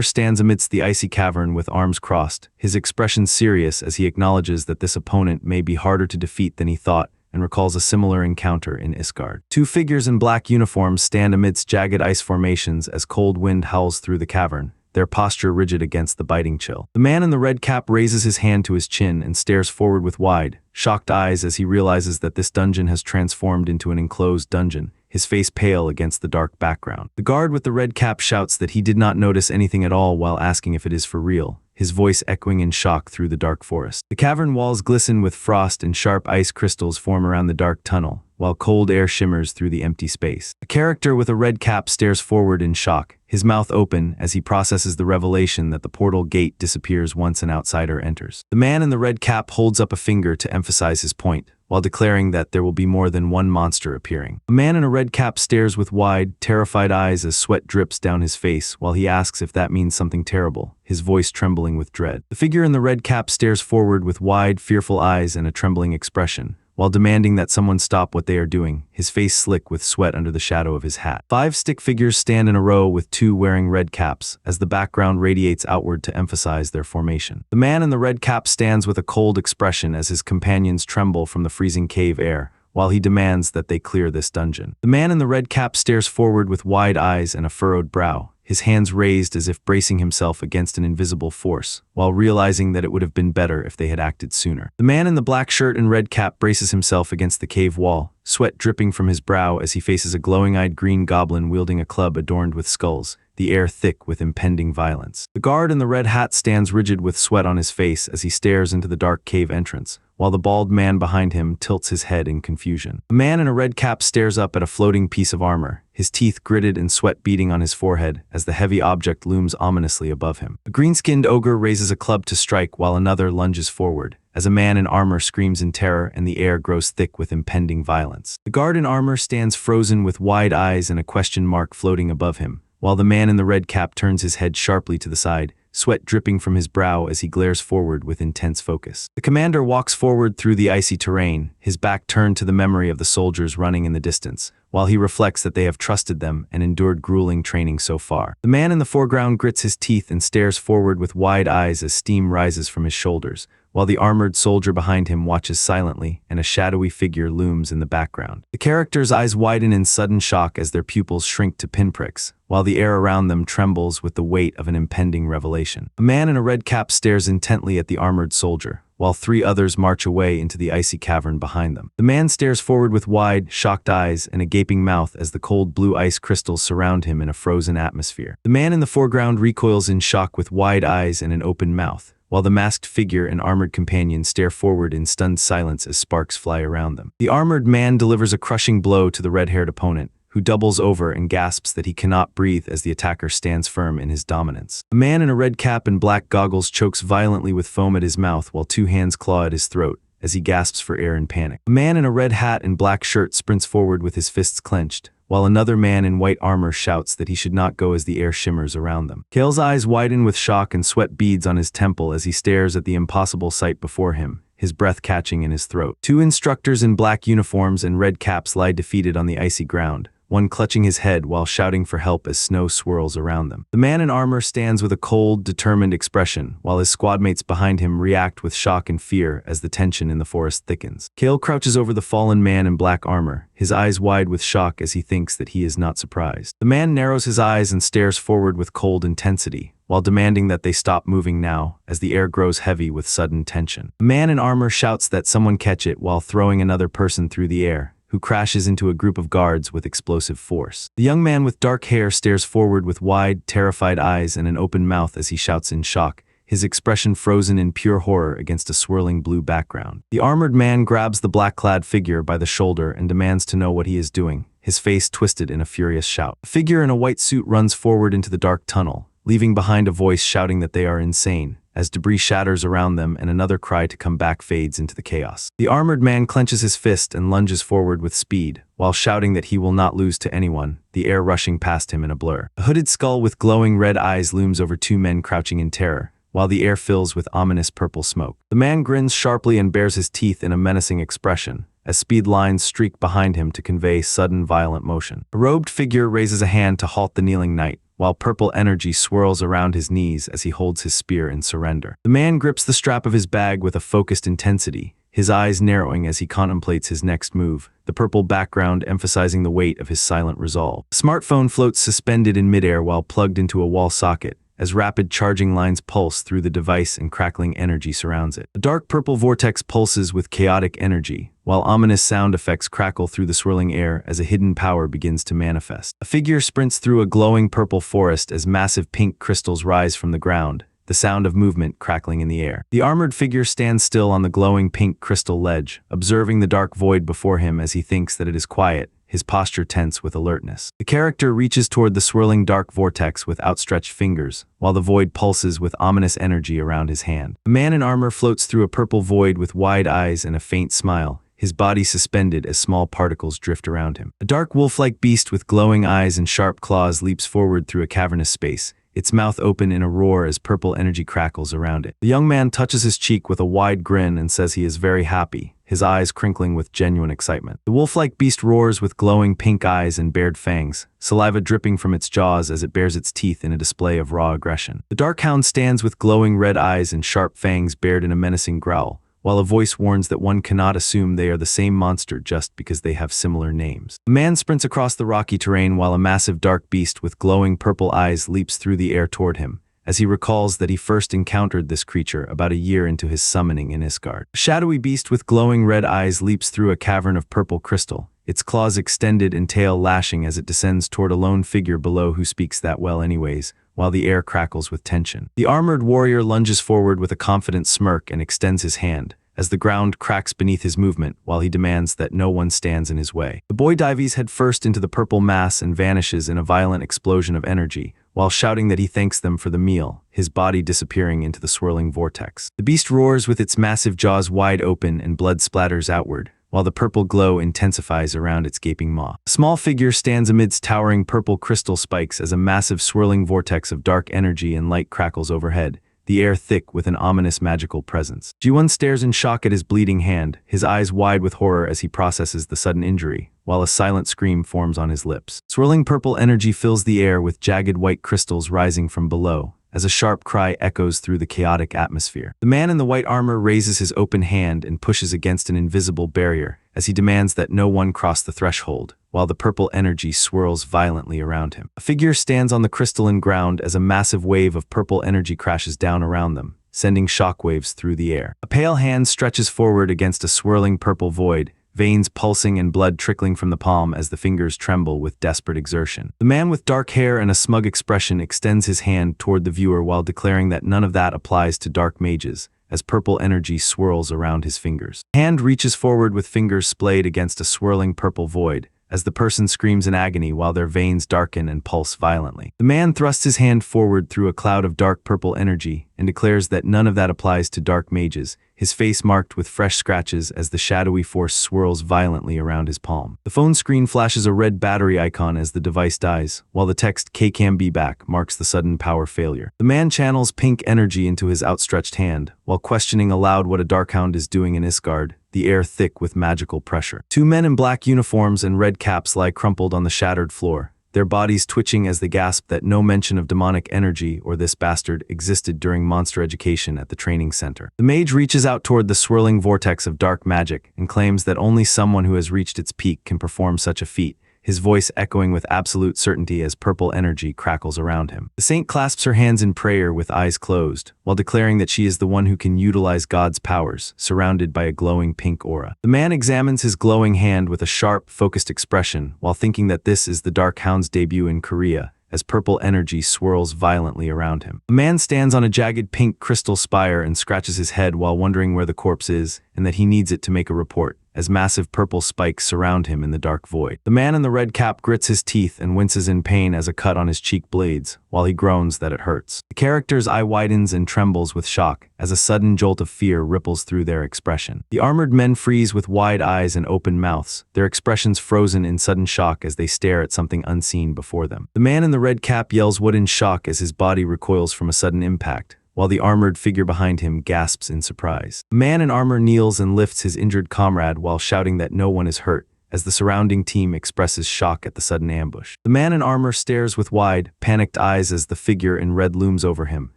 stands amidst the icy cavern with arms crossed, his expression serious as he acknowledges that this opponent may be harder to defeat than he thought, and recalls a similar encounter in Isgard. Two figures in black uniforms stand amidst jagged ice formations as cold wind howls through the cavern, their posture rigid against the biting chill. The man in the red cap raises his hand to his chin and stares forward with wide, shocked eyes as he realizes that this dungeon has transformed into an enclosed dungeon, his face pale against the dark background. The guard with the red cap shouts that he did not notice anything at all while asking if it is for real, his voice echoing in shock through the dark forest. The cavern walls glisten with frost and sharp ice crystals form around the dark tunnel, while cold air shimmers through the empty space. A character with a red cap stares forward in shock, his mouth open as he processes the revelation that the portal gate disappears once an outsider enters. The man in the red cap holds up a finger to emphasize his point, while declaring that there will be more than one monster appearing. A man in a red cap stares with wide, terrified eyes as sweat drips down his face while he asks if that means something terrible, his voice trembling with dread. The figure in the red cap stares forward with wide, fearful eyes and a trembling expression, while demanding that someone stop what they are doing, his face slick with sweat under the shadow of his hat. 5 stick figures stand in a row with 2 wearing red caps, as the background radiates outward to emphasize their formation. The man in the red cap stands with a cold expression as his companions tremble from the freezing cave air, while he demands that they clear this dungeon. The man in the red cap stares forward with wide eyes and a furrowed brow, his hands raised as if bracing himself against an invisible force, while realizing that it would have been better if they had acted sooner. The man in the black shirt and red cap braces himself against the cave wall, sweat dripping from his brow as he faces a glowing-eyed green goblin wielding a club adorned with skulls, the air thick with impending violence. The guard in the red hat stands rigid with sweat on his face as he stares into the dark cave entrance, while the bald man behind him tilts his head in confusion. A man in a red cap stares up at a floating piece of armor, his teeth gritted and sweat beading on his forehead as the heavy object looms ominously above him. A green-skinned ogre raises a club to strike while another lunges forward, as a man in armor screams in terror and the air grows thick with impending violence. The guard in armor stands frozen with wide eyes and a question mark floating above him, while the man in the red cap turns his head sharply to the side, sweat dripping from his brow as he glares forward with intense focus. The commander walks forward through the icy terrain, his back turned to the memory of the soldiers running in the distance, while he reflects that they have trusted them and endured grueling training so far. The man in the foreground grits his teeth and stares forward with wide eyes as steam rises from his shoulders, while the armored soldier behind him watches silently and a shadowy figure looms in the background. The characters' eyes widen in sudden shock as their pupils shrink to pinpricks, while the air around them trembles with the weight of an impending revelation. A man in a red cap stares intently at the armored soldier, while three others march away into the icy cavern behind them. The man stares forward with wide, shocked eyes and a gaping mouth as the cold blue ice crystals surround him in a frozen atmosphere. The man in the foreground recoils in shock with wide eyes and an open mouth, while the masked figure and armored companion stare forward in stunned silence as sparks fly around them. The armored man delivers a crushing blow to the red-haired opponent, who doubles over and gasps that he cannot breathe as the attacker stands firm in his dominance. A man in a red cap and black goggles chokes violently with foam at his mouth while two hands claw at his throat as he gasps for air in panic. A man in a red hat and black shirt sprints forward with his fists clenched, while another man in white armor shouts that he should not go as the air shimmers around them. Kale's eyes widen with shock and sweat beads on his temple as he stares at the impossible sight before him, his breath catching in his throat. Two instructors in black uniforms and red caps lie defeated on the icy ground, one clutching his head while shouting for help as snow swirls around them. The man in armor stands with a cold, determined expression, while his squadmates behind him react with shock and fear as the tension in the forest thickens. Kale crouches over the fallen man in black armor, his eyes wide with shock as he thinks that he is not surprised. The man narrows his eyes and stares forward with cold intensity, while demanding that they stop moving now as the air grows heavy with sudden tension. The man in armor shouts that someone catch it while throwing another person through the air, who crashes into a group of guards with explosive force. The young man with dark hair stares forward with wide, terrified eyes and an open mouth as he shouts in shock, his expression frozen in pure horror against a swirling blue background. The armored man grabs the black-clad figure by the shoulder and demands to know what he is doing, his face twisted in a furious shout. A figure in a white suit runs forward into the dark tunnel, leaving behind a voice shouting that they are insane, as debris shatters around them and another cry to come back fades into the chaos. The armored man clenches his fist and lunges forward with speed, while shouting that he will not lose to anyone, the air rushing past him in a blur. A hooded skull with glowing red eyes looms over two men crouching in terror, while the air fills with ominous purple smoke. The man grins sharply and bares his teeth in a menacing expression, as speed lines streak behind him to convey sudden violent motion. A robed figure raises a hand to halt the kneeling knight, while purple energy swirls around his knees as he holds his spear in surrender. The man grips the strap of his bag with a focused intensity, his eyes narrowing as he contemplates his next move, the purple background emphasizing the weight of his silent resolve. The smartphone floats suspended in midair while plugged into a wall socket, as rapid charging lines pulse through the device and crackling energy surrounds it. A dark purple vortex pulses with chaotic energy, while ominous sound effects crackle through the swirling air as a hidden power begins to manifest. A figure sprints through a glowing purple forest as massive pink crystals rise from the ground, the sound of movement crackling in the air. The armored figure stands still on the glowing pink crystal ledge, observing the dark void before him as he thinks that it is quiet, his posture tense with alertness. The character reaches toward the swirling dark vortex with outstretched fingers, while the void pulses with ominous energy around his hand. A man in armor floats through a purple void with wide eyes and a faint smile, his body suspended as small particles drift around him. A dark wolf-like beast with glowing eyes and sharp claws leaps forward through a cavernous space, its mouth open in a roar as purple energy crackles around it. The young man touches his cheek with a wide grin and says he is very happy, his eyes crinkling with genuine excitement. The wolf-like beast roars with glowing pink eyes and bared fangs, saliva dripping from its jaws as it bares its teeth in a display of raw aggression. The dark hound stands with glowing red eyes and sharp fangs bared in a menacing growl, while a voice warns that one cannot assume they are the same monster just because they have similar names. A man sprints across the rocky terrain while a massive dark beast with glowing purple eyes leaps through the air toward him, as he recalls that he first encountered this creature about a year into his summoning in Isgard. A shadowy beast with glowing red eyes leaps through a cavern of purple crystal, its claws extended and tail lashing as it descends toward a lone figure below who speaks that well anyways, while the air crackles with tension. The armored warrior lunges forward with a confident smirk and extends his hand, as the ground cracks beneath his movement while he demands that no one stands in his way. The boy dives headfirst into the purple mass and vanishes in a violent explosion of energy, while shouting that he thanks them for the meal, his body disappearing into the swirling vortex. The beast roars with its massive jaws wide open and blood splatters outward, while the purple glow intensifies around its gaping maw. A small figure stands amidst towering purple crystal spikes as a massive swirling vortex of dark energy and light crackles overhead, the air thick with an ominous magical presence. Ji-won stares in shock at his bleeding hand, his eyes wide with horror as he processes the sudden injury, while a silent scream forms on his lips. Swirling purple energy fills the air with jagged white crystals rising from below, as a sharp cry echoes through the chaotic atmosphere. The man in the white armor raises his open hand and pushes against an invisible barrier, as he demands that no one cross the threshold, while the purple energy swirls violently around him. A figure stands on the crystalline ground as a massive wave of purple energy crashes down around them, sending shockwaves through the air. A pale hand stretches forward against a swirling purple void, veins pulsing and blood trickling from the palm as the fingers tremble with desperate exertion. The man with dark hair and a smug expression extends his hand toward the viewer while declaring that none of that applies to dark mages, as purple energy swirls around his fingers. Hand reaches forward with fingers splayed against a swirling purple void, as the person screams in agony while their veins darken and pulse violently. The man thrusts his hand forward through a cloud of dark purple energy and declares that none of that applies to dark mages, his face marked with fresh scratches as the shadowy force swirls violently around his palm. The phone screen flashes a red battery icon as the device dies, while the text "K-Cam be back" marks the sudden power failure. The man channels pink energy into his outstretched hand, while questioning aloud what a Darkhound is doing in Isgard, the air thick with magical pressure. Two men in black uniforms and red caps lie crumpled on the shattered floor, their bodies twitching as they gasp that no mention of demonic energy or this bastard existed during monster education at the training center. The mage reaches out toward the swirling vortex of dark magic and claims that only someone who has reached its peak can perform such a feat, his voice echoing with absolute certainty as purple energy crackles around him. The saint clasps her hands in prayer with eyes closed, while declaring that she is the one who can utilize God's powers, surrounded by a glowing pink aura. The man examines his glowing hand with a sharp, focused expression, while thinking that this is the Darkhound's debut in Korea, as purple energy swirls violently around him. A man stands on a jagged pink crystal spire and scratches his head while wondering where the corpse is, and that he needs it to make a report, as massive purple spikes surround him in the dark void. The man in the red cap grits his teeth and winces in pain as a cut on his cheek bleeds, while he groans that it hurts. The character's eye widens and trembles with shock, as a sudden jolt of fear ripples through their expression. The armored men freeze with wide eyes and open mouths, their expressions frozen in sudden shock as they stare at something unseen before them. The man in the red cap yells what in shock as his body recoils from a sudden impact, while the armored figure behind him gasps in surprise. A man in armor kneels and lifts his injured comrade while shouting that no one is hurt, as the surrounding team expresses shock at the sudden ambush. The man in armor stares with wide, panicked eyes as the figure in red looms over him,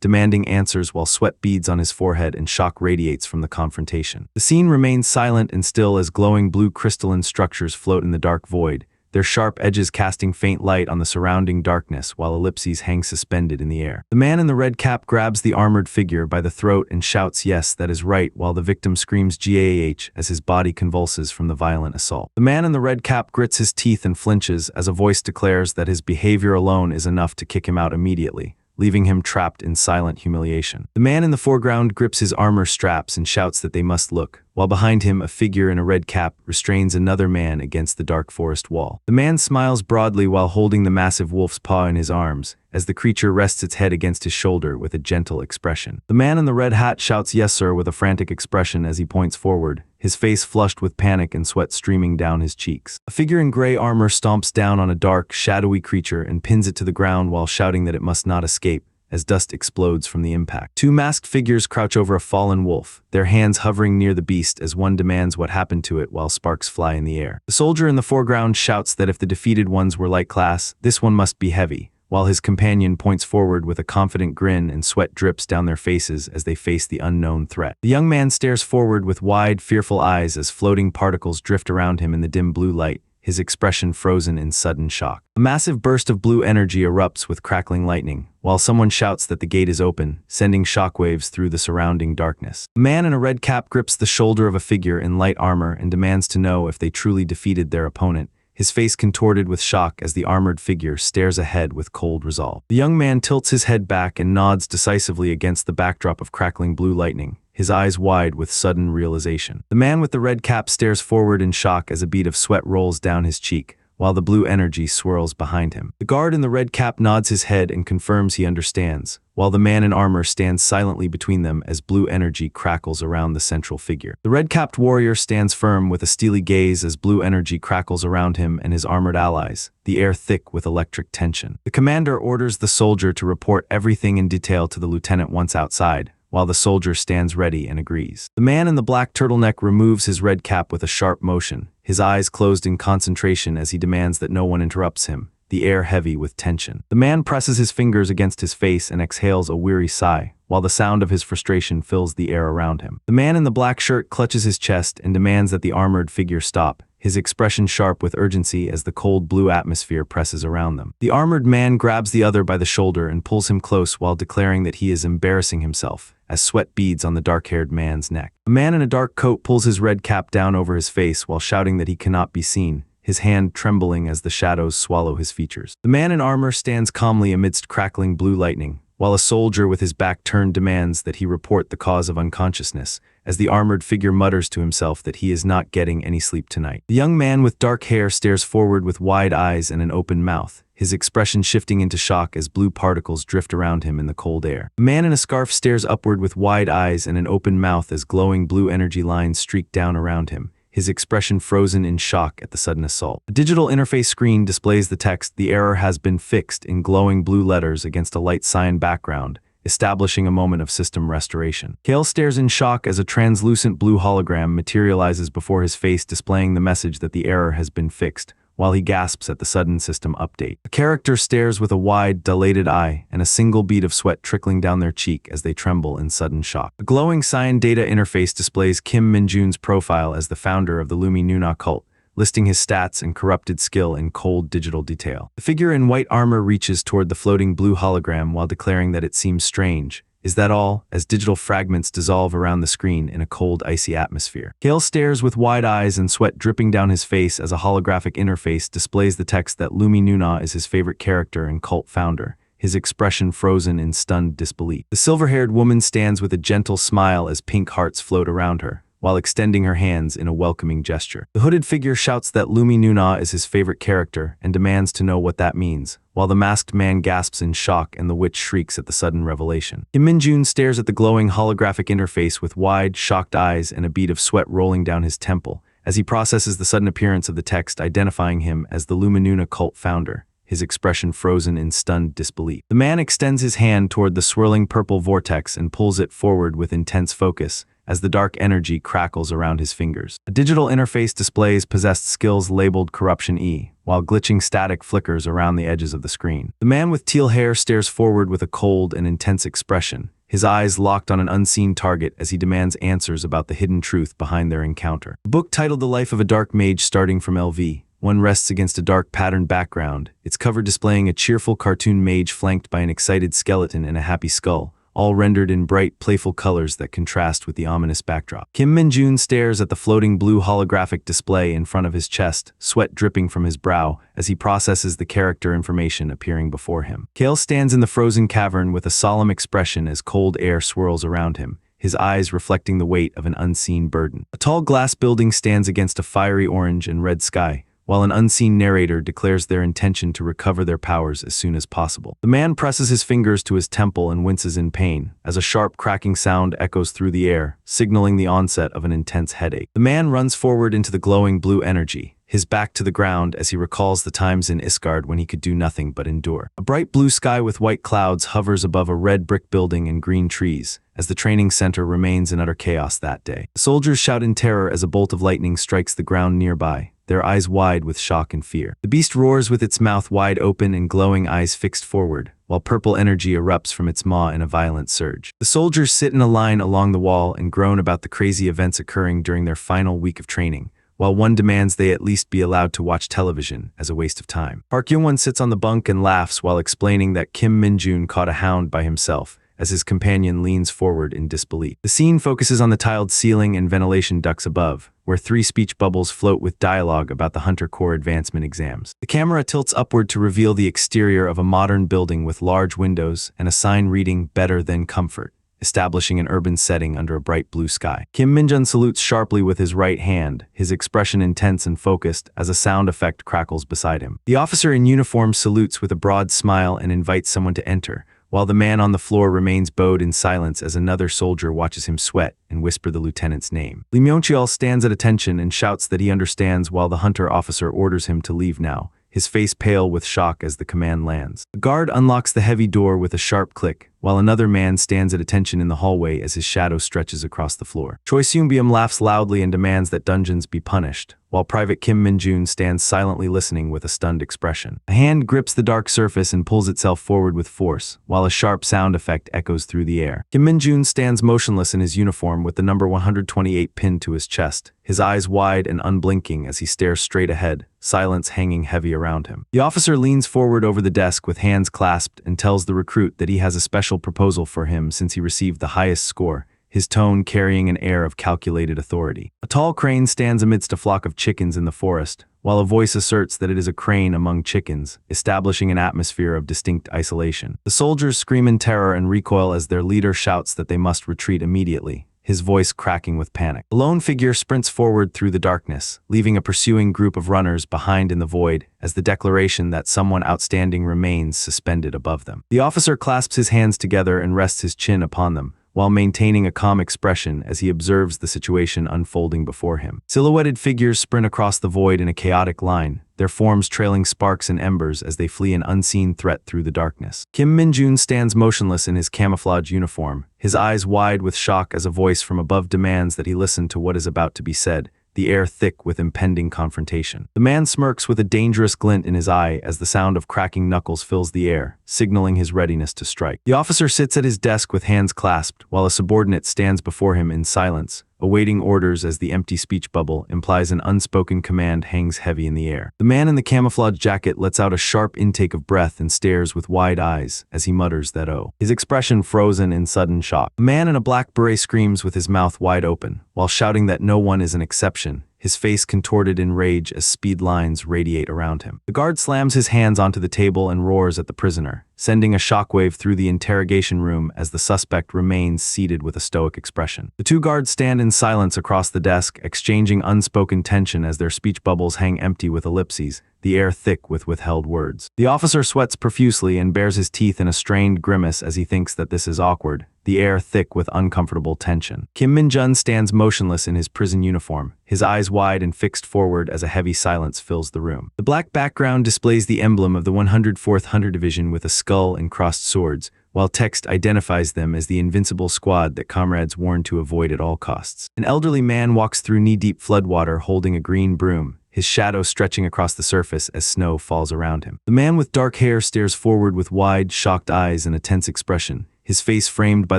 demanding answers while sweat beads on his forehead and shock radiates from the confrontation. The scene remains silent and still as glowing blue crystalline structures float in the dark void, their sharp edges casting faint light on the surrounding darkness while ellipses hang suspended in the air. The man in the red cap grabs the armored figure by the throat and shouts yes, that is right, while the victim screams GAH as his body convulses from the violent assault. The man in the red cap grits his teeth and flinches as a voice declares that his behavior alone is enough to kick him out immediately, leaving him trapped in silent humiliation. The man in the foreground grips his armor straps and shouts that they must look, while behind him a figure in a red cap restrains another man against the dark forest wall. The man smiles broadly while holding the massive wolf's paw in his arms, as the creature rests its head against his shoulder with a gentle expression. The man in the red hat shouts yes sir with a frantic expression as he points forward, his face flushed with panic and sweat streaming down his cheeks. A figure in gray armor stomps down on a dark, shadowy creature and pins it to the ground while shouting that it must not escape, as dust explodes from the impact. Two masked figures crouch over a fallen wolf, their hands hovering near the beast as one demands what happened to it while sparks fly in the air. The soldier in the foreground shouts that if the defeated ones were light class, this one must be heavy, while his companion points forward with a confident grin and sweat drips down their faces as they face the unknown threat. The young man stares forward with wide, fearful eyes as floating particles drift around him in the dim blue light, his expression frozen in sudden shock. A massive burst of blue energy erupts with crackling lightning, while someone shouts that the gate is open, sending shockwaves through the surrounding darkness. A man in a red cap grips the shoulder of a figure in light armor and demands to know if they truly defeated their opponent, his face contorted with shock as the armored figure stares ahead with cold resolve. The young man tilts his head back and nods decisively against the backdrop of crackling blue lightning, his eyes wide with sudden realization. The man with the red cap stares forward in shock as a bead of sweat rolls down his cheek, while the blue energy swirls behind him. The guard in the red cap nods his head and confirms he understands, while the man in armor stands silently between them as blue energy crackles around the central figure. The red-capped warrior stands firm with a steely gaze as blue energy crackles around him and his armored allies, the air thick with electric tension. The commander orders the soldier to report everything in detail to the lieutenant once outside, while the soldier stands ready and agrees. The man in the black turtleneck removes his red cap with a sharp motion, his eyes closed in concentration as he demands that no one interrupts him, the air heavy with tension. The man presses his fingers against his face and exhales a weary sigh, while the sound of his frustration fills the air around him. The man in the black shirt clutches his chest and demands that the armored figure stop, his expression sharp with urgency as the cold blue atmosphere presses around them. The armored man grabs the other by the shoulder and pulls him close while declaring that he is embarrassing himself, as sweat beads on the dark-haired man's neck. A man in a dark coat pulls his red cap down over his face while shouting that he cannot be seen, his hand trembling as the shadows swallow his features. The man in armor stands calmly amidst crackling blue lightning, while a soldier with his back turned demands that he report the cause of unconsciousness, as the armored figure mutters to himself that he is not getting any sleep tonight. The young man with dark hair stares forward with wide eyes and an open mouth, his expression shifting into shock as blue particles drift around him in the cold air. A man in a scarf stares upward with wide eyes and an open mouth as glowing blue energy lines streak down around him, his expression frozen in shock at the sudden assault. A digital interface screen displays the text "The error has been fixed" in glowing blue letters against a light cyan background, establishing a moment of system restoration. Kale stares in shock as a translucent blue hologram materializes before his face, displaying the message that the error has been fixed, while he gasps at the sudden system update. A character stares with a wide, dilated eye and a single bead of sweat trickling down their cheek as they tremble in sudden shock. A glowing cyan data interface displays Kim Min-jun's profile as the founder of the Lumi Nuna cult, listing his stats and corrupted skill in cold digital detail. The figure in white armor reaches toward the floating blue hologram while declaring that it seems strange. Is that all? As digital fragments dissolve around the screen in a cold, icy atmosphere. Kale stares with wide eyes and sweat dripping down his face as a holographic interface displays the text that Lumi Nuna is his favorite character and cult founder, his expression frozen in stunned disbelief. The silver-haired woman stands with a gentle smile as pink hearts float around her, while extending her hands in a welcoming gesture. The hooded figure shouts that Lumi Nuna is his favorite character and demands to know what that means, while the masked man gasps in shock and the witch shrieks at the sudden revelation. Kim Min-jun stares at the glowing holographic interface with wide, shocked eyes and a bead of sweat rolling down his temple, as he processes the sudden appearance of the text identifying him as the Lumi Nuna cult founder, his expression frozen in stunned disbelief. The man extends his hand toward the swirling purple vortex and pulls it forward with intense focus, as the dark energy crackles around his fingers. A digital interface displays possessed skills labeled Corruption E, while glitching static flickers around the edges of the screen. The man with teal hair stares forward with a cold and intense expression, his eyes locked on an unseen target as he demands answers about the hidden truth behind their encounter. A book titled The Life of a Dark Mage starting from LV. One rests against a dark patterned background, its cover displaying a cheerful cartoon mage flanked by an excited skeleton and a happy skull, all rendered in bright, playful colors that contrast with the ominous backdrop. Kim Min-jun stares at the floating blue holographic display in front of his chest, sweat dripping from his brow as he processes the character information appearing before him. Kale stands in the frozen cavern with a solemn expression as cold air swirls around him, his eyes reflecting the weight of an unseen burden. A tall glass building stands against a fiery orange and red sky, while an unseen narrator declares their intention to recover their powers as soon as possible. The man presses his fingers to his temple and winces in pain, as a sharp cracking sound echoes through the air, signaling the onset of an intense headache. The man runs forward into the glowing blue energy, his back to the ground as he recalls the times in Isgard when he could do nothing but endure. A bright blue sky with white clouds hovers above a red brick building and green trees, as the training center remains in utter chaos that day. The soldiers shout in terror as a bolt of lightning strikes the ground nearby, their eyes wide with shock and fear. The beast roars with its mouth wide open and glowing eyes fixed forward, while purple energy erupts from its maw in a violent surge. The soldiers sit in a line along the wall and groan about the crazy events occurring during their final week of training, while one demands they at least be allowed to watch television as a waste of time. Park Young-won sits on the bunk and laughs while explaining that Kim Min-jun caught a hound by himself, as his companion leans forward in disbelief. The scene focuses on the tiled ceiling and ventilation ducts above, where 3 speech bubbles float with dialogue about the Hunter Corps advancement exams. The camera tilts upward to reveal the exterior of a modern building with large windows and a sign reading "Better Than Comfort," establishing an urban setting under a bright blue sky. Kim Min-jun salutes sharply with his right hand, his expression intense and focused as a sound effect crackles beside him. The officer in uniform salutes with a broad smile and invites someone to enter, while the man on the floor remains bowed in silence as another soldier watches him sweat and whisper the lieutenant's name. Lee Myung-cheol stands at attention and shouts that he understands while the hunter officer orders him to leave now, his face pale with shock as the command lands. The guard unlocks the heavy door with a sharp click, while another man stands at attention in the hallway as his shadow stretches across the floor. Choi Seung-byum laughs loudly and demands that dungeons be punished, while Private Kim Min-jun stands silently listening with a stunned expression. A hand grips the dark surface and pulls itself forward with force, while a sharp sound effect echoes through the air. Kim Min-jun stands motionless in his uniform with the number 128 pinned to his chest, his eyes wide and unblinking as he stares straight ahead, silence hanging heavy around him. The officer leans forward over the desk with hands clasped and tells the recruit that he has a special proposal for him since he received the highest score, his tone carrying an air of calculated authority. A tall crane stands amidst a flock of chickens in the forest, while a voice asserts that it is a crane among chickens, establishing an atmosphere of distinct isolation. The soldiers scream in terror and recoil as their leader shouts that they must retreat immediately, his voice cracking with panic. A lone figure sprints forward through the darkness, leaving a pursuing group of runners behind in the void as the declaration that someone outstanding remains suspended above them. The officer clasps his hands together and rests his chin upon them, while maintaining a calm expression as he observes the situation unfolding before him. Silhouetted figures sprint across the void in a chaotic line, their forms trailing sparks and embers as they flee an unseen threat through the darkness. Kim Min-jun stands motionless in his camouflage uniform, his eyes wide with shock as a voice from above demands that he listen to what is about to be said, the air thick with impending confrontation. The man smirks with a dangerous glint in his eye as the sound of cracking knuckles fills the air, signaling his readiness to strike. The officer sits at his desk with hands clasped, while a subordinate stands before him in silence, awaiting orders as the empty speech bubble implies an unspoken command hangs heavy in the air. The man in the camouflage jacket lets out a sharp intake of breath and stares with wide eyes as he mutters that "oh," his expression frozen in sudden shock. A man in a black beret screams with his mouth wide open, while shouting that no one is an exception, his face contorted in rage as speed lines radiate around him. The guard slams his hands onto the table and roars at the prisoner, sending a shockwave through the interrogation room as the suspect remains seated with a stoic expression. The 2 guards stand in silence across the desk, exchanging unspoken tension as their speech bubbles hang empty with ellipses, the air thick with withheld words. The officer sweats profusely and bares his teeth in a strained grimace as he thinks that this is awkward, the air thick with uncomfortable tension. Kim Min-jun stands motionless in his prison uniform, his eyes wide and fixed forward as a heavy silence fills the room. The black background displays the emblem of the 104th Hunter Division with a skull and crossed swords, while text identifies them as the invincible squad that comrades warn to avoid at all costs. An elderly man walks through knee-deep floodwater holding a green broom, his shadow stretching across the surface as snow falls around him. The man with dark hair stares forward with wide, shocked eyes and a tense expression, his face framed by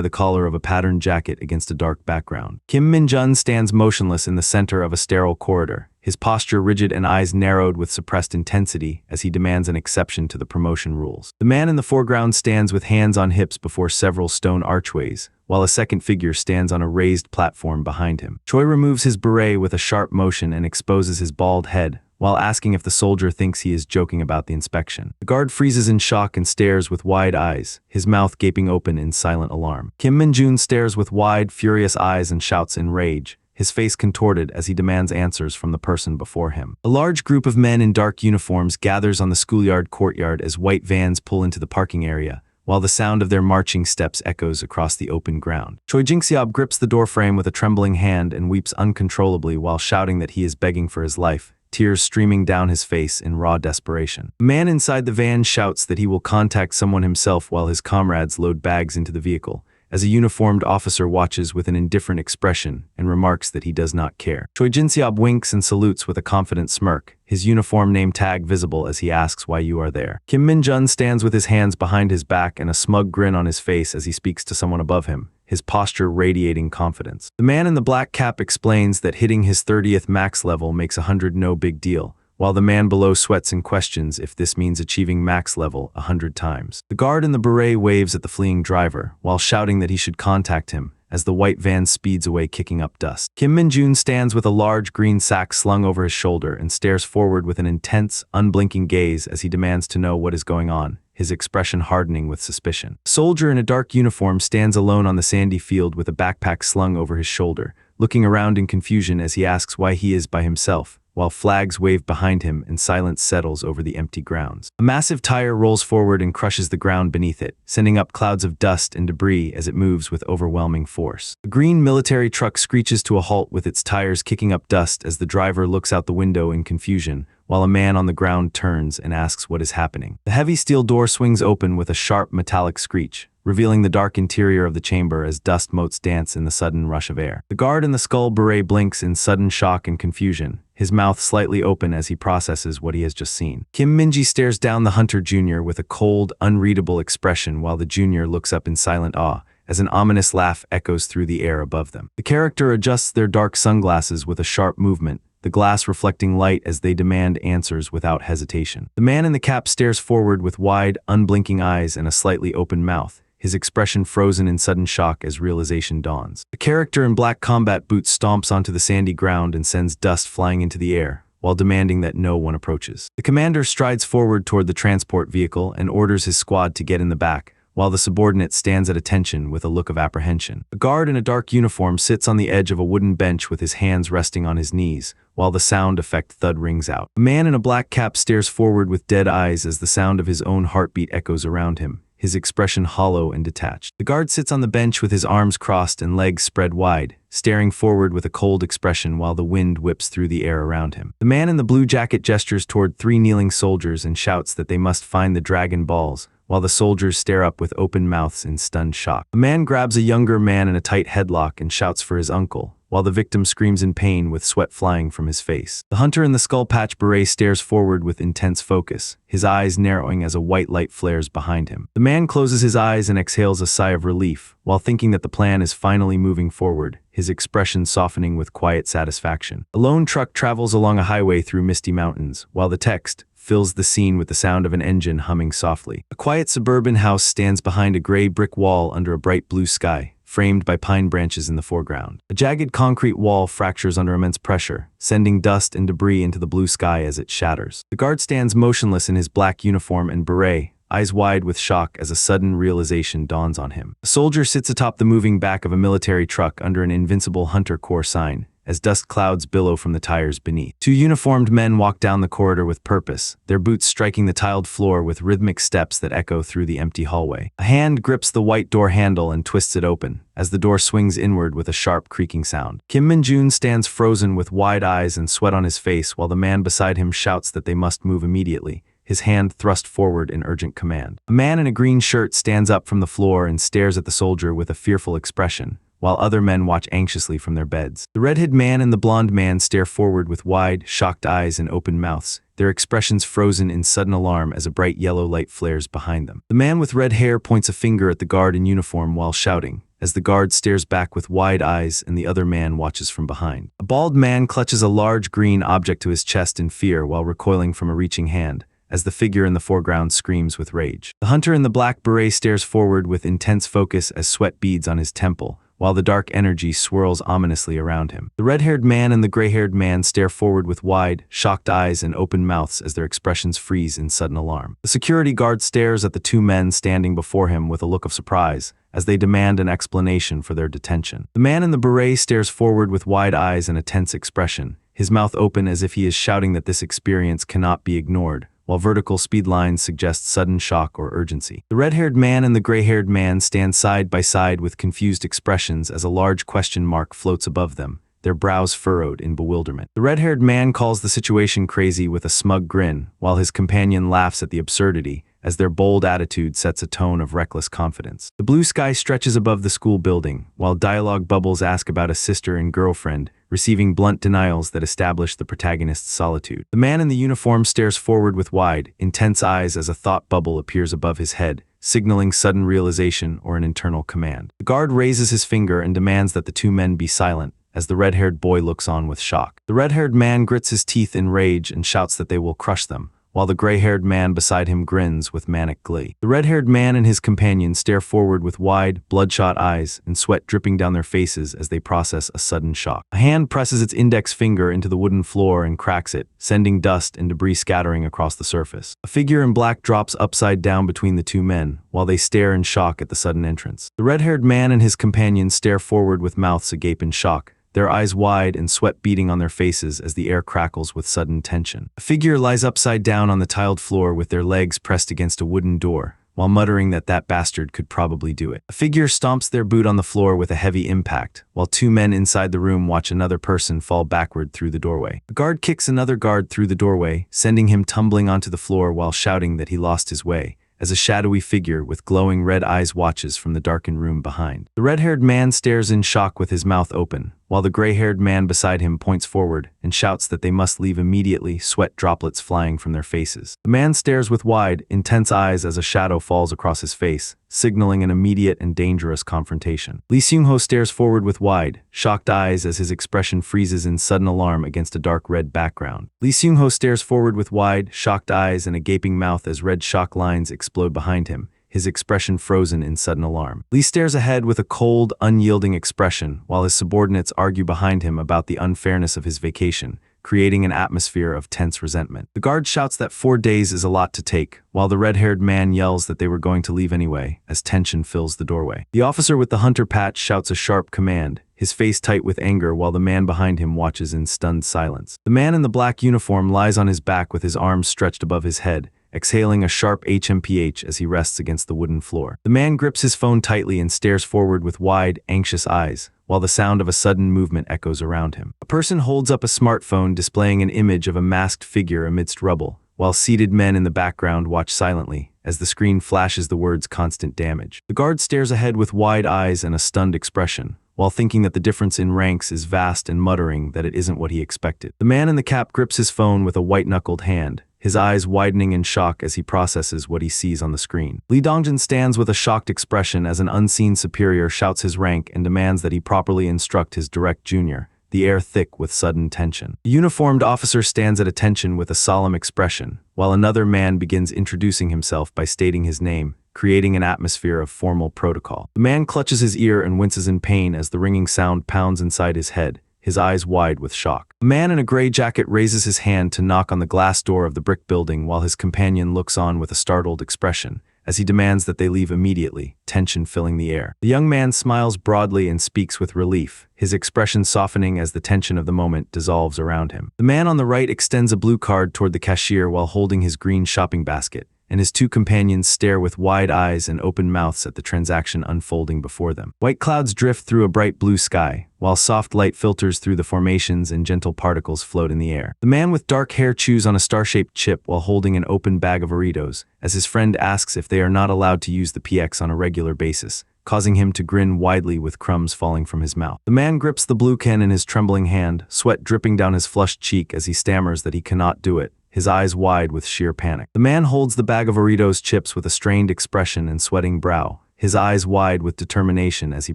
the collar of a patterned jacket against a dark background. Kim Min-jun stands motionless in the center of a sterile corridor, his posture rigid and eyes narrowed with suppressed intensity as he demands an exception to the promotion rules. The man in the foreground stands with hands on hips before several stone archways, while a second figure stands on a raised platform behind him. Choi removes his beret with a sharp motion and exposes his bald head, while asking if the soldier thinks he is joking about the inspection. The guard freezes in shock and stares with wide eyes, his mouth gaping open in silent alarm. Kim Min-jun stares with wide, furious eyes and shouts in rage, his face contorted as he demands answers from the person before him. A large group of men in dark uniforms gathers on the schoolyard courtyard as white vans pull into the parking area, while the sound of their marching steps echoes across the open ground. Choi Jing-seob grips the doorframe with a trembling hand and weeps uncontrollably while shouting that he is begging for his life, tears streaming down his face in raw desperation. The man inside the van shouts that he will contact someone himself while his comrades load bags into the vehicle, as a uniformed officer watches with an indifferent expression and remarks that he does not care. Choi Jin-seop winks and salutes with a confident smirk, his uniform name tag visible as he asks why you are there. Kim Min-jun stands with his hands behind his back and a smug grin on his face as he speaks to someone above him, his posture radiating confidence. The man in the black cap explains that hitting his 30th max level makes 100 no big deal, while the man below sweats and questions if this means achieving max level 100 times. The guard in the beret waves at the fleeing driver, while shouting that he should contact him, as the white van speeds away kicking up dust. Kim Min-jun stands with a large green sack slung over his shoulder and stares forward with an intense, unblinking gaze as he demands to know what is going on, his expression hardening with suspicion. A soldier in a dark uniform stands alone on the sandy field with a backpack slung over his shoulder, looking around in confusion as he asks why he is by himself, while flags wave behind him and silence settles over the empty grounds. A massive tire rolls forward and crushes the ground beneath it, sending up clouds of dust and debris as it moves with overwhelming force. A green military truck screeches to a halt with its tires kicking up dust as the driver looks out the window in confusion, while a man on the ground turns and asks what is happening. The heavy steel door swings open with a sharp metallic screech, revealing the dark interior of the chamber as dust motes dance in the sudden rush of air. The guard in the skull beret blinks in sudden shock and confusion, his mouth slightly open as he processes what he has just seen. Kim Min-ji stares down the hunter junior with a cold, unreadable expression while the junior looks up in silent awe, as an ominous laugh echoes through the air above them. The character adjusts their dark sunglasses with a sharp movement, the glass reflecting light as they demand answers without hesitation. The man in the cap stares forward with wide, unblinking eyes and a slightly open mouth, his expression frozen in sudden shock as realization dawns. The character in black combat boots stomps onto the sandy ground and sends dust flying into the air, while demanding that no one approaches. The commander strides forward toward the transport vehicle and orders his squad to get in the back, while the subordinate stands at attention with a look of apprehension. A guard in a dark uniform sits on the edge of a wooden bench with his hands resting on his knees, while the sound effect thud rings out. A man in a black cap stares forward with dead eyes as the sound of his own heartbeat echoes around him, his expression hollow and detached. The guard sits on the bench with his arms crossed and legs spread wide, staring forward with a cold expression while the wind whips through the air around him. The man in the blue jacket gestures toward 3 kneeling soldiers and shouts that they must find the dragon balls, while the soldiers stare up with open mouths in stunned shock. A man grabs a younger man in a tight headlock and shouts for his uncle, while the victim screams in pain with sweat flying from his face. The hunter in the skull patch beret stares forward with intense focus, his eyes narrowing as a white light flares behind him. The man closes his eyes and exhales a sigh of relief, while thinking that the plan is finally moving forward, his expression softening with quiet satisfaction. A lone truck travels along a highway through misty mountains, while the text fills the scene with the sound of an engine humming softly. A quiet suburban house stands behind a gray brick wall under a bright blue sky, framed by pine branches in the foreground. A jagged concrete wall fractures under immense pressure, sending dust and debris into the blue sky as it shatters. The guard stands motionless in his black uniform and beret, eyes wide with shock as a sudden realization dawns on him. A soldier sits atop the moving back of a military truck under an invincible Hunter Corps sign, as dust clouds billow from the tires beneath. 2 uniformed men walk down the corridor with purpose, their boots striking the tiled floor with rhythmic steps that echo through the empty hallway. A hand grips the white door handle and twists it open, as the door swings inward with a sharp creaking sound. Kim Min-jun stands frozen with wide eyes and sweat on his face while the man beside him shouts that they must move immediately, his hand thrust forward in urgent command. A man in a green shirt stands up from the floor and stares at the soldier with a fearful expression, while other men watch anxiously from their beds. The red-haired man and the blonde man stare forward with wide, shocked eyes and open mouths, their expressions frozen in sudden alarm as a bright yellow light flares behind them. The man with red hair points a finger at the guard in uniform while shouting, as the guard stares back with wide eyes and the other man watches from behind. A bald man clutches a large green object to his chest in fear while recoiling from a reaching hand, as the figure in the foreground screams with rage. The hunter in the black beret stares forward with intense focus as sweat beads on his temple, while the dark energy swirls ominously around him. The red-haired man and the gray-haired man stare forward with wide, shocked eyes and open mouths as their expressions freeze in sudden alarm. The security guard stares at the 2 men standing before him with a look of surprise, as they demand an explanation for their detention. The man in the beret stares forward with wide eyes and a tense expression, his mouth open as if he is shouting that this experience cannot be ignored, while vertical speed lines suggest sudden shock or urgency. The red-haired man and the gray-haired man stand side by side with confused expressions as a large question mark floats above them, their brows furrowed in bewilderment. The red-haired man calls the situation crazy with a smug grin, while his companion laughs at the absurdity, as their bold attitude sets a tone of reckless confidence. The blue sky stretches above the school building, while dialogue bubbles ask about a sister and girlfriend, receiving blunt denials that establish the protagonist's solitude. The man in the uniform stares forward with wide, intense eyes as a thought bubble appears above his head, signaling sudden realization or an internal command. The guard raises his finger and demands that the two men be silent, as the red-haired boy looks on with shock. The red-haired man grits his teeth in rage and shouts that they will crush them, while the gray-haired man beside him grins with manic glee. The red-haired man and his companion stare forward with wide, bloodshot eyes and sweat dripping down their faces as they process a sudden shock. A hand presses its index finger into the wooden floor and cracks it, sending dust and debris scattering across the surface. A figure in black drops upside down between the two men, while they stare in shock at the sudden entrance. The red-haired man and his companion stare forward with mouths agape in shock, their eyes wide and sweat beading on their faces as the air crackles with sudden tension. A figure lies upside down on the tiled floor with their legs pressed against a wooden door, while muttering that bastard could probably do it. A figure stomps their boot on the floor with a heavy impact, while two men inside the room watch another person fall backward through the doorway. A guard kicks another guard through the doorway, sending him tumbling onto the floor while shouting that he lost his way, as a shadowy figure with glowing red eyes watches from the darkened room behind. The red-haired man stares in shock with his mouth open, while the gray-haired man beside him points forward and shouts that they must leave immediately, sweat droplets flying from their faces. The man stares with wide, intense eyes as a shadow falls across his face, signaling an immediate and dangerous confrontation. Lee Seung-ho stares forward with wide, shocked eyes as his expression freezes in sudden alarm against a dark red background. Lee Seung-ho stares forward with wide, shocked eyes and a gaping mouth as red shock lines explode behind him, his expression frozen in sudden alarm. Lee stares ahead with a cold, unyielding expression, while his subordinates argue behind him about the unfairness of his vacation, creating an atmosphere of tense resentment. The guard shouts that 4 days is a lot to take, while the red-haired man yells that they were going to leave anyway, as tension fills the doorway. The officer with the hunter patch shouts a sharp command, his face tight with anger while the man behind him watches in stunned silence. The man in the black uniform lies on his back with his arms stretched above his head, exhaling a sharp HMPH as he rests against the wooden floor. The man grips his phone tightly and stares forward with wide, anxious eyes, while the sound of a sudden movement echoes around him. A person holds up a smartphone displaying an image of a masked figure amidst rubble, while seated men in the background watch silently as the screen flashes the words "constant damage." The guard stares ahead with wide eyes and a stunned expression, while thinking that the difference in ranks is vast and muttering that it isn't what he expected. The man in the cap grips his phone with a white-knuckled hand, his eyes widening in shock as he processes what he sees on the screen. Lee Dongjin stands with a shocked expression as an unseen superior shouts his rank and demands that he properly instruct his direct junior, the air thick with sudden tension. The uniformed officer stands at attention with a solemn expression, while another man begins introducing himself by stating his name, creating an atmosphere of formal protocol. The man clutches his ear and winces in pain as the ringing sound pounds inside his head, his eyes wide with shock. A man in a gray jacket raises his hand to knock on the glass door of the brick building while his companion looks on with a startled expression, as he demands that they leave immediately, tension filling the air. The young man smiles broadly and speaks with relief, his expression softening as the tension of the moment dissolves around him. The man on the right extends a blue card toward the cashier while holding his green shopping basket, and his two companions stare with wide eyes and open mouths at the transaction unfolding before them. White clouds drift through a bright blue sky, while soft light filters through the formations and gentle particles float in the air. The man with dark hair chews on a star-shaped chip while holding an open bag of Doritos, as his friend asks if they are not allowed to use the PX on a regular basis, causing him to grin widely with crumbs falling from his mouth. The man grips the blue can in his trembling hand, sweat dripping down his flushed cheek as he stammers that he cannot do it, his eyes wide with sheer panic. The man holds the bag of Doritos chips with a strained expression and sweating brow, his eyes wide with determination as he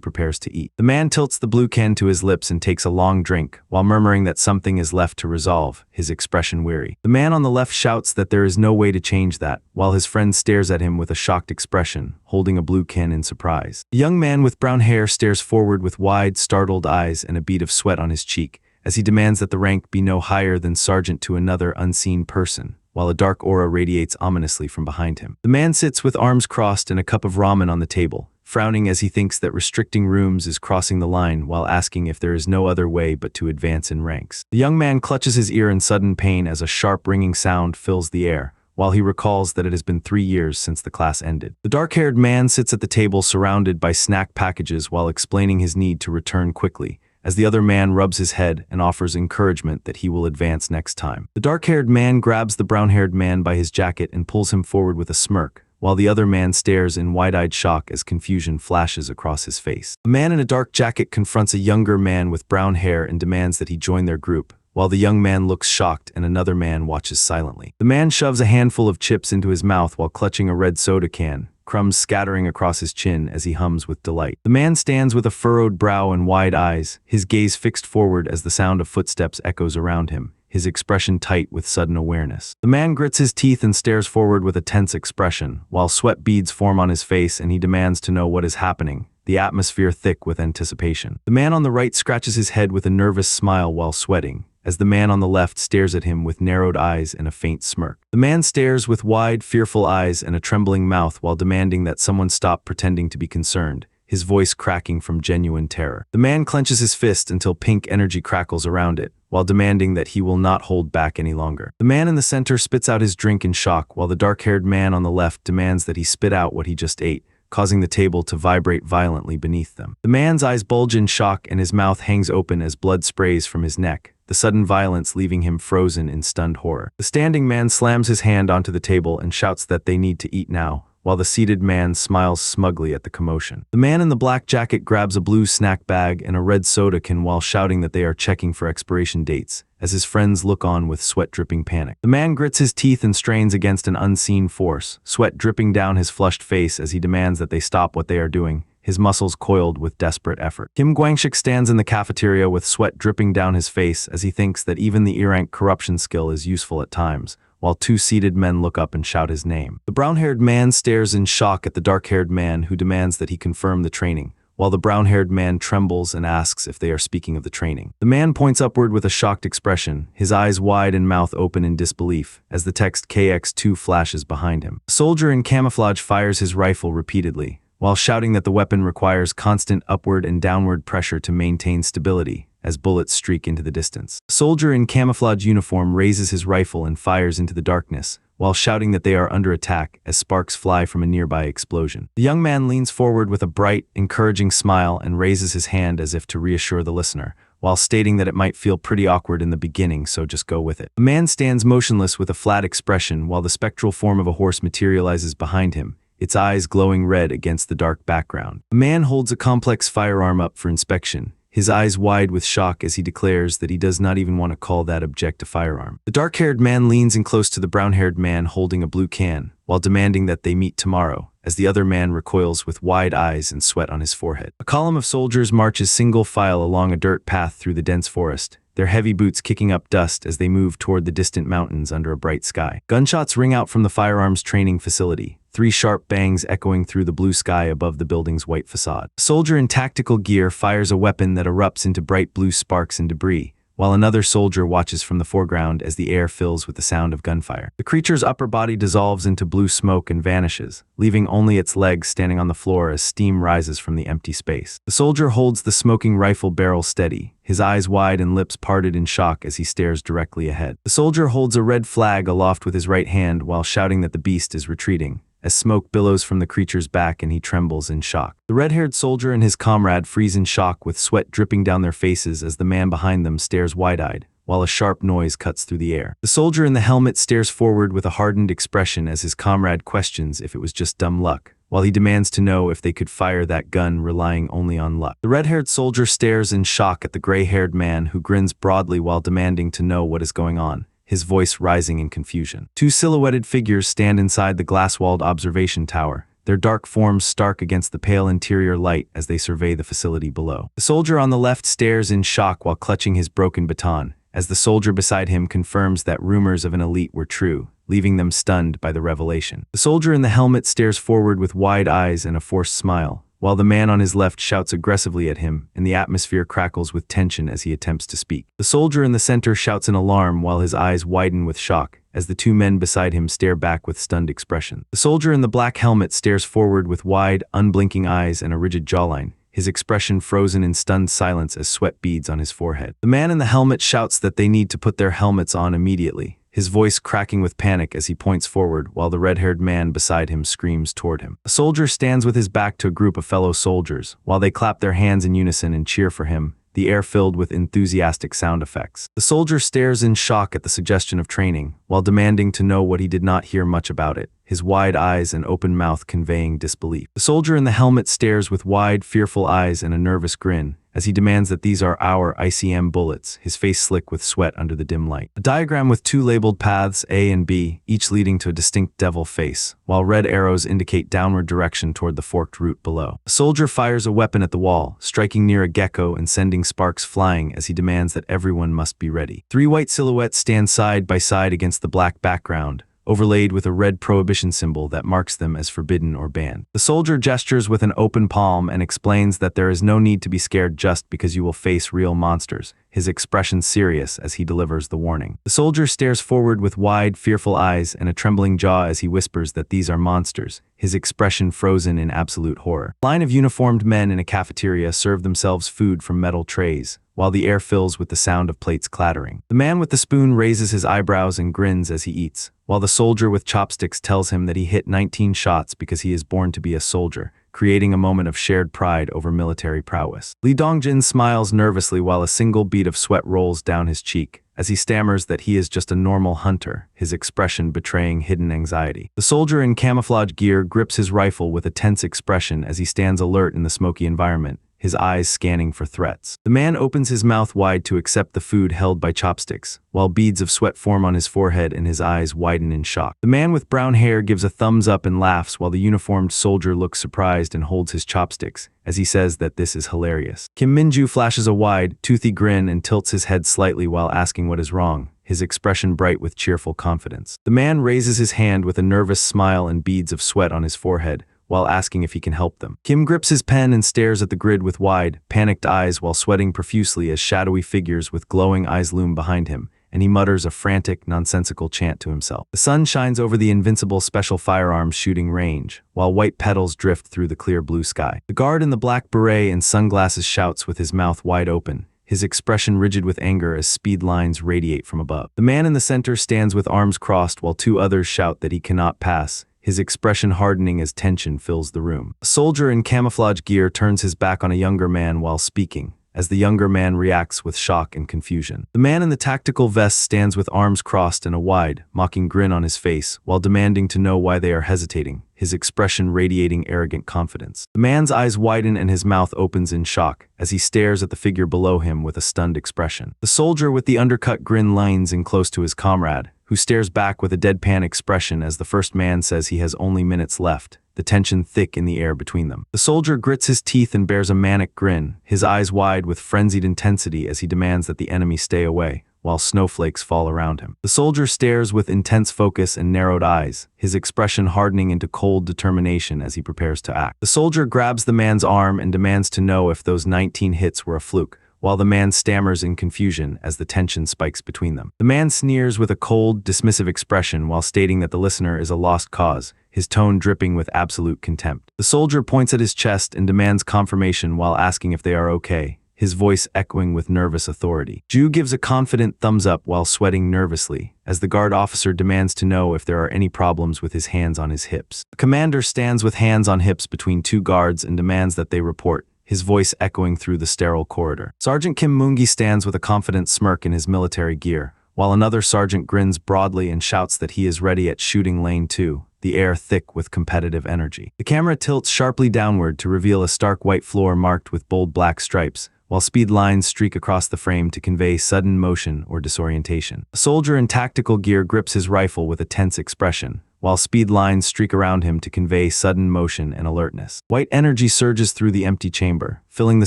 prepares to eat. The man tilts the blue can to his lips and takes a long drink, while murmuring that something is left to resolve, his expression weary. The man on the left shouts that there is no way to change that, while his friend stares at him with a shocked expression, holding a blue can in surprise. The young man with brown hair stares forward with wide, startled eyes and a bead of sweat on his cheek, as he demands that the rank be no higher than sergeant to another unseen person, while a dark aura radiates ominously from behind him. The man sits with arms crossed and a cup of ramen on the table, frowning as he thinks that restricting rooms is crossing the line while asking if there is no other way but to advance in ranks. The young man clutches his ear in sudden pain as a sharp ringing sound fills the air, while he recalls that it has been 3 years since the class ended. The dark-haired man sits at the table surrounded by snack packages while explaining his need to return quickly, as the other man rubs his head and offers encouragement that he will advance next time. The dark-haired man grabs the brown-haired man by his jacket and pulls him forward with a smirk, while the other man stares in wide-eyed shock as confusion flashes across his face. A man in a dark jacket confronts a younger man with brown hair and demands that he join their group, while the young man looks shocked and another man watches silently. The man shoves a handful of chips into his mouth while clutching a red soda can, crumbs scattering across his chin as he hums with delight. The man stands with a furrowed brow and wide eyes, his gaze fixed forward as the sound of footsteps echoes around him, his expression tight with sudden awareness. The man grits his teeth and stares forward with a tense expression, while sweat beads form on his face and he demands to know what is happening, the atmosphere thick with anticipation. The man on the right scratches his head with a nervous smile while sweating, as the man on the left stares at him with narrowed eyes and a faint smirk. The man stares with wide, fearful eyes and a trembling mouth while demanding that someone stop pretending to be concerned, his voice cracking from genuine terror. The man clenches his fist until pink energy crackles around it, while demanding that he will not hold back any longer. The man in the center spits out his drink in shock, while the dark-haired man on the left demands that he spit out what he just ate, causing the table to vibrate violently beneath them. The man's eyes bulge in shock and his mouth hangs open as blood sprays from his neck, the sudden violence leaving him frozen in stunned horror. The standing man slams his hand onto the table and shouts that they need to eat now, while the seated man smiles smugly at the commotion. The man in the black jacket grabs a blue snack bag and a red soda can while shouting that they are checking for expiration dates, as his friends look on with sweat-dripping panic. The man grits his teeth and strains against an unseen force, sweat dripping down his flushed face as he demands that they stop what they are doing, his muscles coiled with desperate effort. Kim Guangshik stands in the cafeteria with sweat dripping down his face as he thinks that even the E-rank corruption skill is useful at times, while two seated men look up and shout his name. The brown-haired man stares in shock at the dark-haired man who demands that he confirm the training, while the brown-haired man trembles and asks if they are speaking of the training. The man points upward with a shocked expression, his eyes wide and mouth open in disbelief, as the text KX2 flashes behind him. A soldier in camouflage fires his rifle repeatedly, while shouting that the weapon requires constant upward and downward pressure to maintain stability, as bullets streak into the distance. A soldier in camouflage uniform raises his rifle and fires into the darkness, while shouting that they are under attack as sparks fly from a nearby explosion. The young man leans forward with a bright, encouraging smile and raises his hand as if to reassure the listener, while stating that it might feel pretty awkward in the beginning, so just go with it. A man stands motionless with a flat expression while the spectral form of a horse materializes behind him, its eyes glowing red against the dark background. A man holds a complex firearm up for inspection, his eyes wide with shock as he declares that he does not even want to call that object a firearm. The dark-haired man leans in close to the brown-haired man holding a blue can, while demanding that they meet tomorrow, as the other man recoils with wide eyes and sweat on his forehead. A column of soldiers marches single file along a dirt path through the dense forest, their heavy boots kicking up dust as they move toward the distant mountains under a bright sky. Gunshots ring out from the firearms training facility, 3 sharp bangs echoing through the blue sky above the building's white facade. A soldier in tactical gear fires a weapon that erupts into bright blue sparks and debris, while another soldier watches from the foreground as the air fills with the sound of gunfire. The creature's upper body dissolves into blue smoke and vanishes, leaving only its legs standing on the floor as steam rises from the empty space. The soldier holds the smoking rifle barrel steady, his eyes wide and lips parted in shock as he stares directly ahead. The soldier holds a red flag aloft with his right hand while shouting that the beast is retreating, as smoke billows from the creature's back and he trembles in shock. The red-haired soldier and his comrade freeze in shock with sweat dripping down their faces as the man behind them stares wide-eyed, while a sharp noise cuts through the air. The soldier in the helmet stares forward with a hardened expression as his comrade questions if it was just dumb luck, while he demands to know if they could fire that gun relying only on luck. The red-haired soldier stares in shock at the gray-haired man who grins broadly while demanding to know what is going on, his voice rising in confusion. 2 silhouetted figures stand inside the glass-walled observation tower, their dark forms stark against the pale interior light as they survey the facility below. The soldier on the left stares in shock while clutching his broken baton, as the soldier beside him confirms that rumors of an elite were true, leaving them stunned by the revelation. The soldier in the helmet stares forward with wide eyes and a forced smile, while the man on his left shouts aggressively at him, and the atmosphere crackles with tension as he attempts to speak. The soldier in the center shouts in alarm while his eyes widen with shock, as the 2 men beside him stare back with stunned expression. The soldier in the black helmet stares forward with wide, unblinking eyes and a rigid jawline, his expression frozen in stunned silence as sweat beads on his forehead. The man in the helmet shouts that they need to put their helmets on immediately, his voice cracking with panic as he points forward while the red-haired man beside him screams toward him. A soldier stands with his back to a group of fellow soldiers, while they clap their hands in unison and cheer for him, the air filled with enthusiastic sound effects. The soldier stares in shock at the suggestion of training, while demanding to know what he did not hear much about it, his wide eyes and open mouth conveying disbelief. The soldier in the helmet stares with wide, fearful eyes and a nervous grin, as he demands that these are our ICM bullets, his face slick with sweat under the dim light. A diagram with two labeled paths, A and B, each leading to a distinct devil face, while red arrows indicate downward direction toward the forked route below. A soldier fires a weapon at the wall, striking near a gecko and sending sparks flying as he demands that everyone must be ready. Three white silhouettes stand side by side against the black background, overlaid with a red prohibition symbol that marks them as forbidden or banned. The soldier gestures with an open palm and explains that there is no need to be scared just because you will face real monsters, his expression serious as he delivers the warning. The soldier stares forward with wide, fearful eyes and a trembling jaw as he whispers that these are monsters, his expression frozen in absolute horror. A line of uniformed men in a cafeteria serve themselves food from metal trays, while the air fills with the sound of plates clattering. The man with the spoon raises his eyebrows and grins as he eats, while the soldier with chopsticks tells him that he hit 19 shots because he is born to be a soldier, creating a moment of shared pride over military prowess. Lee Dongjin smiles nervously while a single bead of sweat rolls down his cheek, as he stammers that he is just a normal hunter, his expression betraying hidden anxiety. The soldier in camouflage gear grips his rifle with a tense expression as he stands alert in the smoky environment, his eyes scanning for threats. The man opens his mouth wide to accept the food held by chopsticks, while beads of sweat form on his forehead and his eyes widen in shock. The man with brown hair gives a thumbs up and laughs while the uniformed soldier looks surprised and holds his chopsticks, as he says that this is hilarious. Kim Minju flashes a wide, toothy grin and tilts his head slightly while asking what is wrong, his expression bright with cheerful confidence. The man raises his hand with a nervous smile and beads of sweat on his forehead, while asking if he can help them. Kim grips his pen and stares at the grid with wide, panicked eyes while sweating profusely as shadowy figures with glowing eyes loom behind him, and he mutters a frantic, nonsensical chant to himself. The sun shines over the invincible special firearms shooting range, while white petals drift through the clear blue sky. The guard in the black beret and sunglasses shouts with his mouth wide open, his expression rigid with anger as speed lines radiate from above. The man in the center stands with arms crossed while two others shout that he cannot pass, his expression hardening as tension fills the room. A soldier in camouflage gear turns his back on a younger man while speaking, as the younger man reacts with shock and confusion. The man in the tactical vest stands with arms crossed and a wide, mocking grin on his face, while demanding to know why they are hesitating, his expression radiating arrogant confidence. The man's eyes widen and his mouth opens in shock, as he stares at the figure below him with a stunned expression. The soldier with the undercut grin leans in close to his comrade, who stares back with a deadpan expression as the first man says he has only minutes left, the tension thick in the air between them. The soldier grits his teeth and bears a manic grin, his eyes wide with frenzied intensity as he demands that the enemy stay away, while snowflakes fall around him. The soldier stares with intense focus and narrowed eyes, his expression hardening into cold determination as he prepares to act. The soldier grabs the man's arm and demands to know if those 19 hits were a fluke, while the man stammers in confusion as the tension spikes between them. The man sneers with a cold, dismissive expression while stating that the listener is a lost cause, his tone dripping with absolute contempt. The soldier points at his chest and demands confirmation while asking if they are okay, his voice echoing with nervous authority. Ju gives a confident thumbs up while sweating nervously, as the guard officer demands to know if there are any problems with his hands on his hips. The commander stands with hands on hips between two guards and demands that they report, his voice echoing through the sterile corridor. Sergeant Kim Moongi stands with a confident smirk in his military gear, while another sergeant grins broadly and shouts that he is ready at shooting lane 2, the air thick with competitive energy. The camera tilts sharply downward to reveal a stark white floor marked with bold black stripes, while speed lines streak across the frame to convey sudden motion or disorientation. A soldier in tactical gear grips his rifle with a tense expression, while speed lines streak around him to convey sudden motion and alertness. White energy surges through the empty chamber, filling the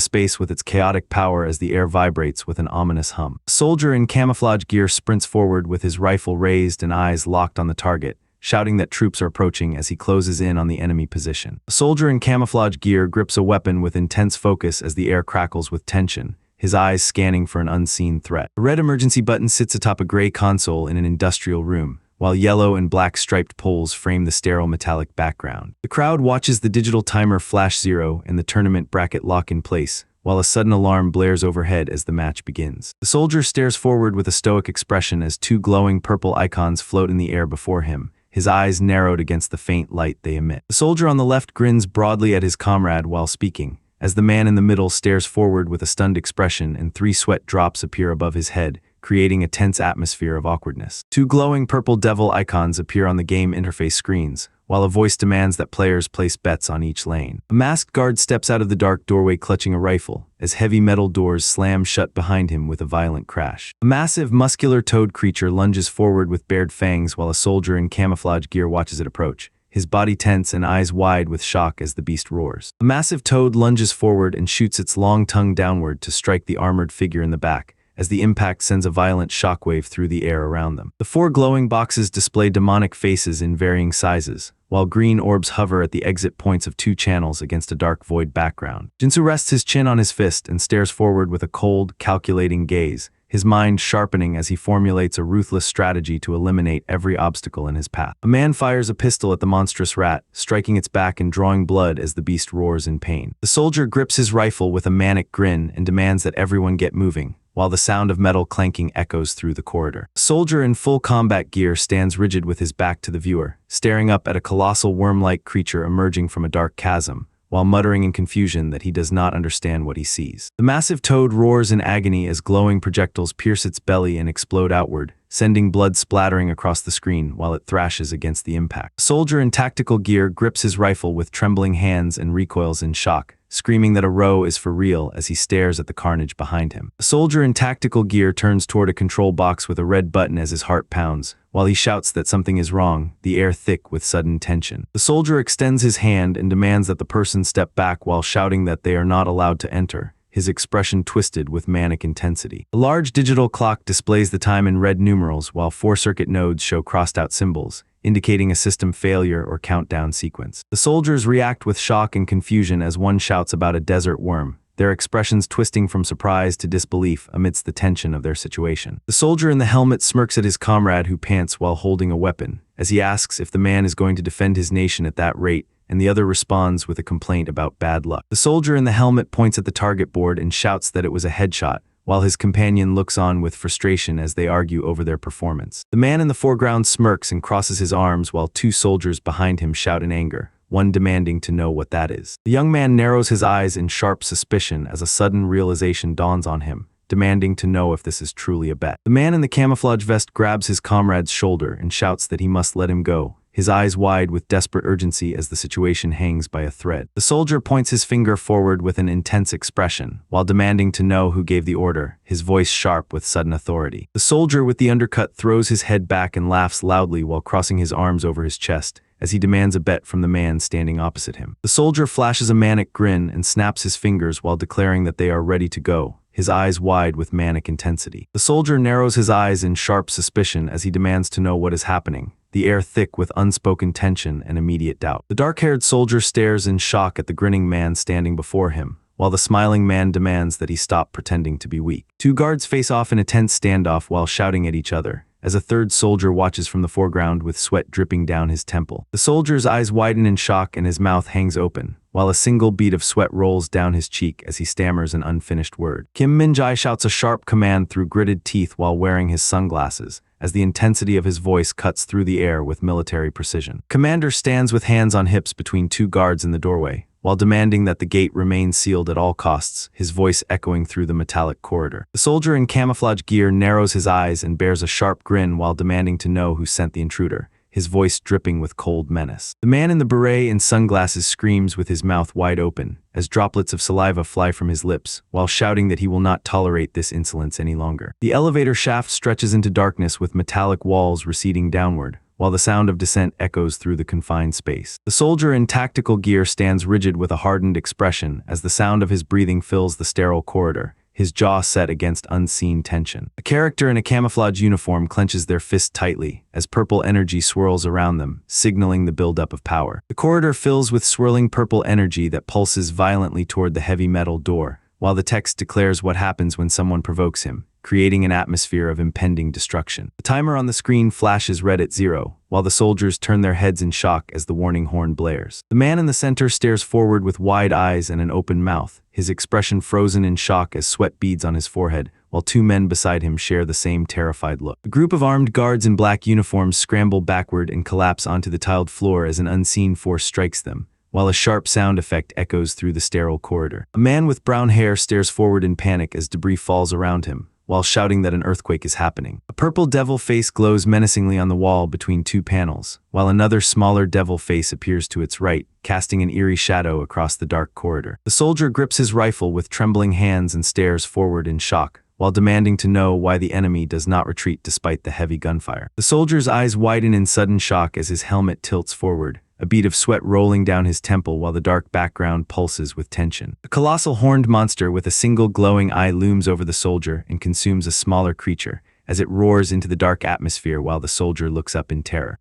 space with its chaotic power as the air vibrates with an ominous hum. A soldier in camouflage gear sprints forward with his rifle raised and eyes locked on the target, shouting that troops are approaching as he closes in on the enemy position. A soldier in camouflage gear grips a weapon with intense focus as the air crackles with tension, his eyes scanning for an unseen threat. A red emergency button sits atop a gray console in an industrial room, while yellow and black striped poles frame the sterile metallic background. The crowd watches the digital timer flash 0 and the tournament bracket lock in place, while a sudden alarm blares overhead as the match begins. The soldier stares forward with a stoic expression as two glowing purple icons float in the air before him, his eyes narrowed against the faint light they emit. The soldier on the left grins broadly at his comrade while speaking, as the man in the middle stares forward with a stunned expression and 3 sweat drops appear above his head, creating a tense atmosphere of awkwardness. 2 glowing purple devil icons appear on the game interface screens, while a voice demands that players place bets on each lane. A masked guard steps out of the dark doorway clutching a rifle, as heavy metal doors slam shut behind him with a violent crash. A massive, muscular toad creature lunges forward with bared fangs while a soldier in camouflage gear watches it approach, his body tense and eyes wide with shock as the beast roars. A massive toad lunges forward and shoots its long tongue downward to strike the armored figure in the back, as the impact sends a violent shockwave through the air around them. The 4 glowing boxes display demonic faces in varying sizes, while green orbs hover at the exit points of 2 channels against a dark void background. Jinsu rests his chin on his fist and stares forward with a cold, calculating gaze, his mind sharpening as he formulates a ruthless strategy to eliminate every obstacle in his path. A man fires a pistol at the monstrous rat, striking its back and drawing blood as the beast roars in pain. The soldier grips his rifle with a manic grin and demands that everyone get moving, while the sound of metal clanking echoes through the corridor. A soldier in full combat gear stands rigid with his back to the viewer, staring up at a colossal worm-like creature emerging from a dark chasm, while muttering in confusion that he does not understand what he sees. The massive toad roars in agony as glowing projectiles pierce its belly and explode outward, sending blood splattering across the screen while it thrashes against the impact. A soldier in tactical gear grips his rifle with trembling hands and recoils in shock, screaming that a row is for real as he stares at the carnage behind him. A soldier in tactical gear turns toward a control box with a red button as his heart pounds, while he shouts that something is wrong, the air thick with sudden tension. The soldier extends his hand and demands that the person step back while shouting that they are not allowed to enter, his expression twisted with manic intensity. A large digital clock displays the time in red numerals while 4 circuit nodes show crossed-out symbols, indicating a system failure or countdown sequence. The soldiers react with shock and confusion as one shouts about a desert worm, their expressions twisting from surprise to disbelief amidst the tension of their situation. The soldier in the helmet smirks at his comrade who pants while holding a weapon, as he asks if the man is going to defend his nation at that rate, and the other responds with a complaint about bad luck. The soldier in the helmet points at the target board and shouts that it was a headshot, while his companion looks on with frustration as they argue over their performance. The man in the foreground smirks and crosses his arms while 2 soldiers behind him shout in anger, one demanding to know what that is. The young man narrows his eyes in sharp suspicion as a sudden realization dawns on him, demanding to know if this is truly a bet. The man in the camouflage vest grabs his comrade's shoulder and shouts that he must let him go, his eyes wide with desperate urgency as the situation hangs by a thread. The soldier points his finger forward with an intense expression, while demanding to know who gave the order, his voice sharp with sudden authority. The soldier with the undercut throws his head back and laughs loudly while crossing his arms over his chest, as he demands a bet from the man standing opposite him. The soldier flashes a manic grin and snaps his fingers while declaring that they are ready to go, his eyes wide with manic intensity. The soldier narrows his eyes in sharp suspicion as he demands to know what is happening, the air thick with unspoken tension and immediate doubt. The dark-haired soldier stares in shock at the grinning man standing before him, while the smiling man demands that he stop pretending to be weak. 2 guards face off in a tense standoff while shouting at each other, as a 3rd soldier watches from the foreground with sweat dripping down his temple. The soldier's eyes widen in shock and his mouth hangs open, while a single bead of sweat rolls down his cheek as he stammers an unfinished word. Kim Min-jae shouts a sharp command through gritted teeth while wearing his sunglasses, as the intensity of his voice cuts through the air with military precision. Commander stands with hands on hips between 2 guards in the doorway, while demanding that the gate remain sealed at all costs, his voice echoing through the metallic corridor. The soldier in camouflage gear narrows his eyes and bears a sharp grin while demanding to know who sent the intruder, his voice dripping with cold menace. The man in the beret and sunglasses screams with his mouth wide open, as droplets of saliva fly from his lips, while shouting that he will not tolerate this insolence any longer. The elevator shaft stretches into darkness with metallic walls receding downward, while the sound of descent echoes through the confined space. The soldier in tactical gear stands rigid with a hardened expression as the sound of his breathing fills the sterile corridor, his jaw set against unseen tension. A character in a camouflage uniform clenches their fist tightly as purple energy swirls around them, signaling the buildup of power. The corridor fills with swirling purple energy that pulses violently toward the heavy metal door, while the text declares what happens when someone provokes him, creating an atmosphere of impending destruction. The timer on the screen flashes red at 0, while the soldiers turn their heads in shock as the warning horn blares. The man in the center stares forward with wide eyes and an open mouth, his expression frozen in shock as sweat beads on his forehead, while 2 men beside him share the same terrified look. A group of armed guards in black uniforms scramble backward and collapse onto the tiled floor as an unseen force strikes them, while a sharp sound effect echoes through the sterile corridor. A man with brown hair stares forward in panic as debris falls around him, while shouting that an earthquake is happening. A purple devil face glows menacingly on the wall between two panels, while another smaller devil face appears to its right, casting an eerie shadow across the dark corridor. The soldier grips his rifle with trembling hands and stares forward in shock, while demanding to know why the enemy does not retreat despite the heavy gunfire. The soldier's eyes widen in sudden shock as his helmet tilts forward, a bead of sweat rolling down his temple while the dark background pulses with tension. A colossal horned monster with a single glowing eye looms over the soldier and consumes a smaller creature as it roars into the dark atmosphere while the soldier looks up in terror.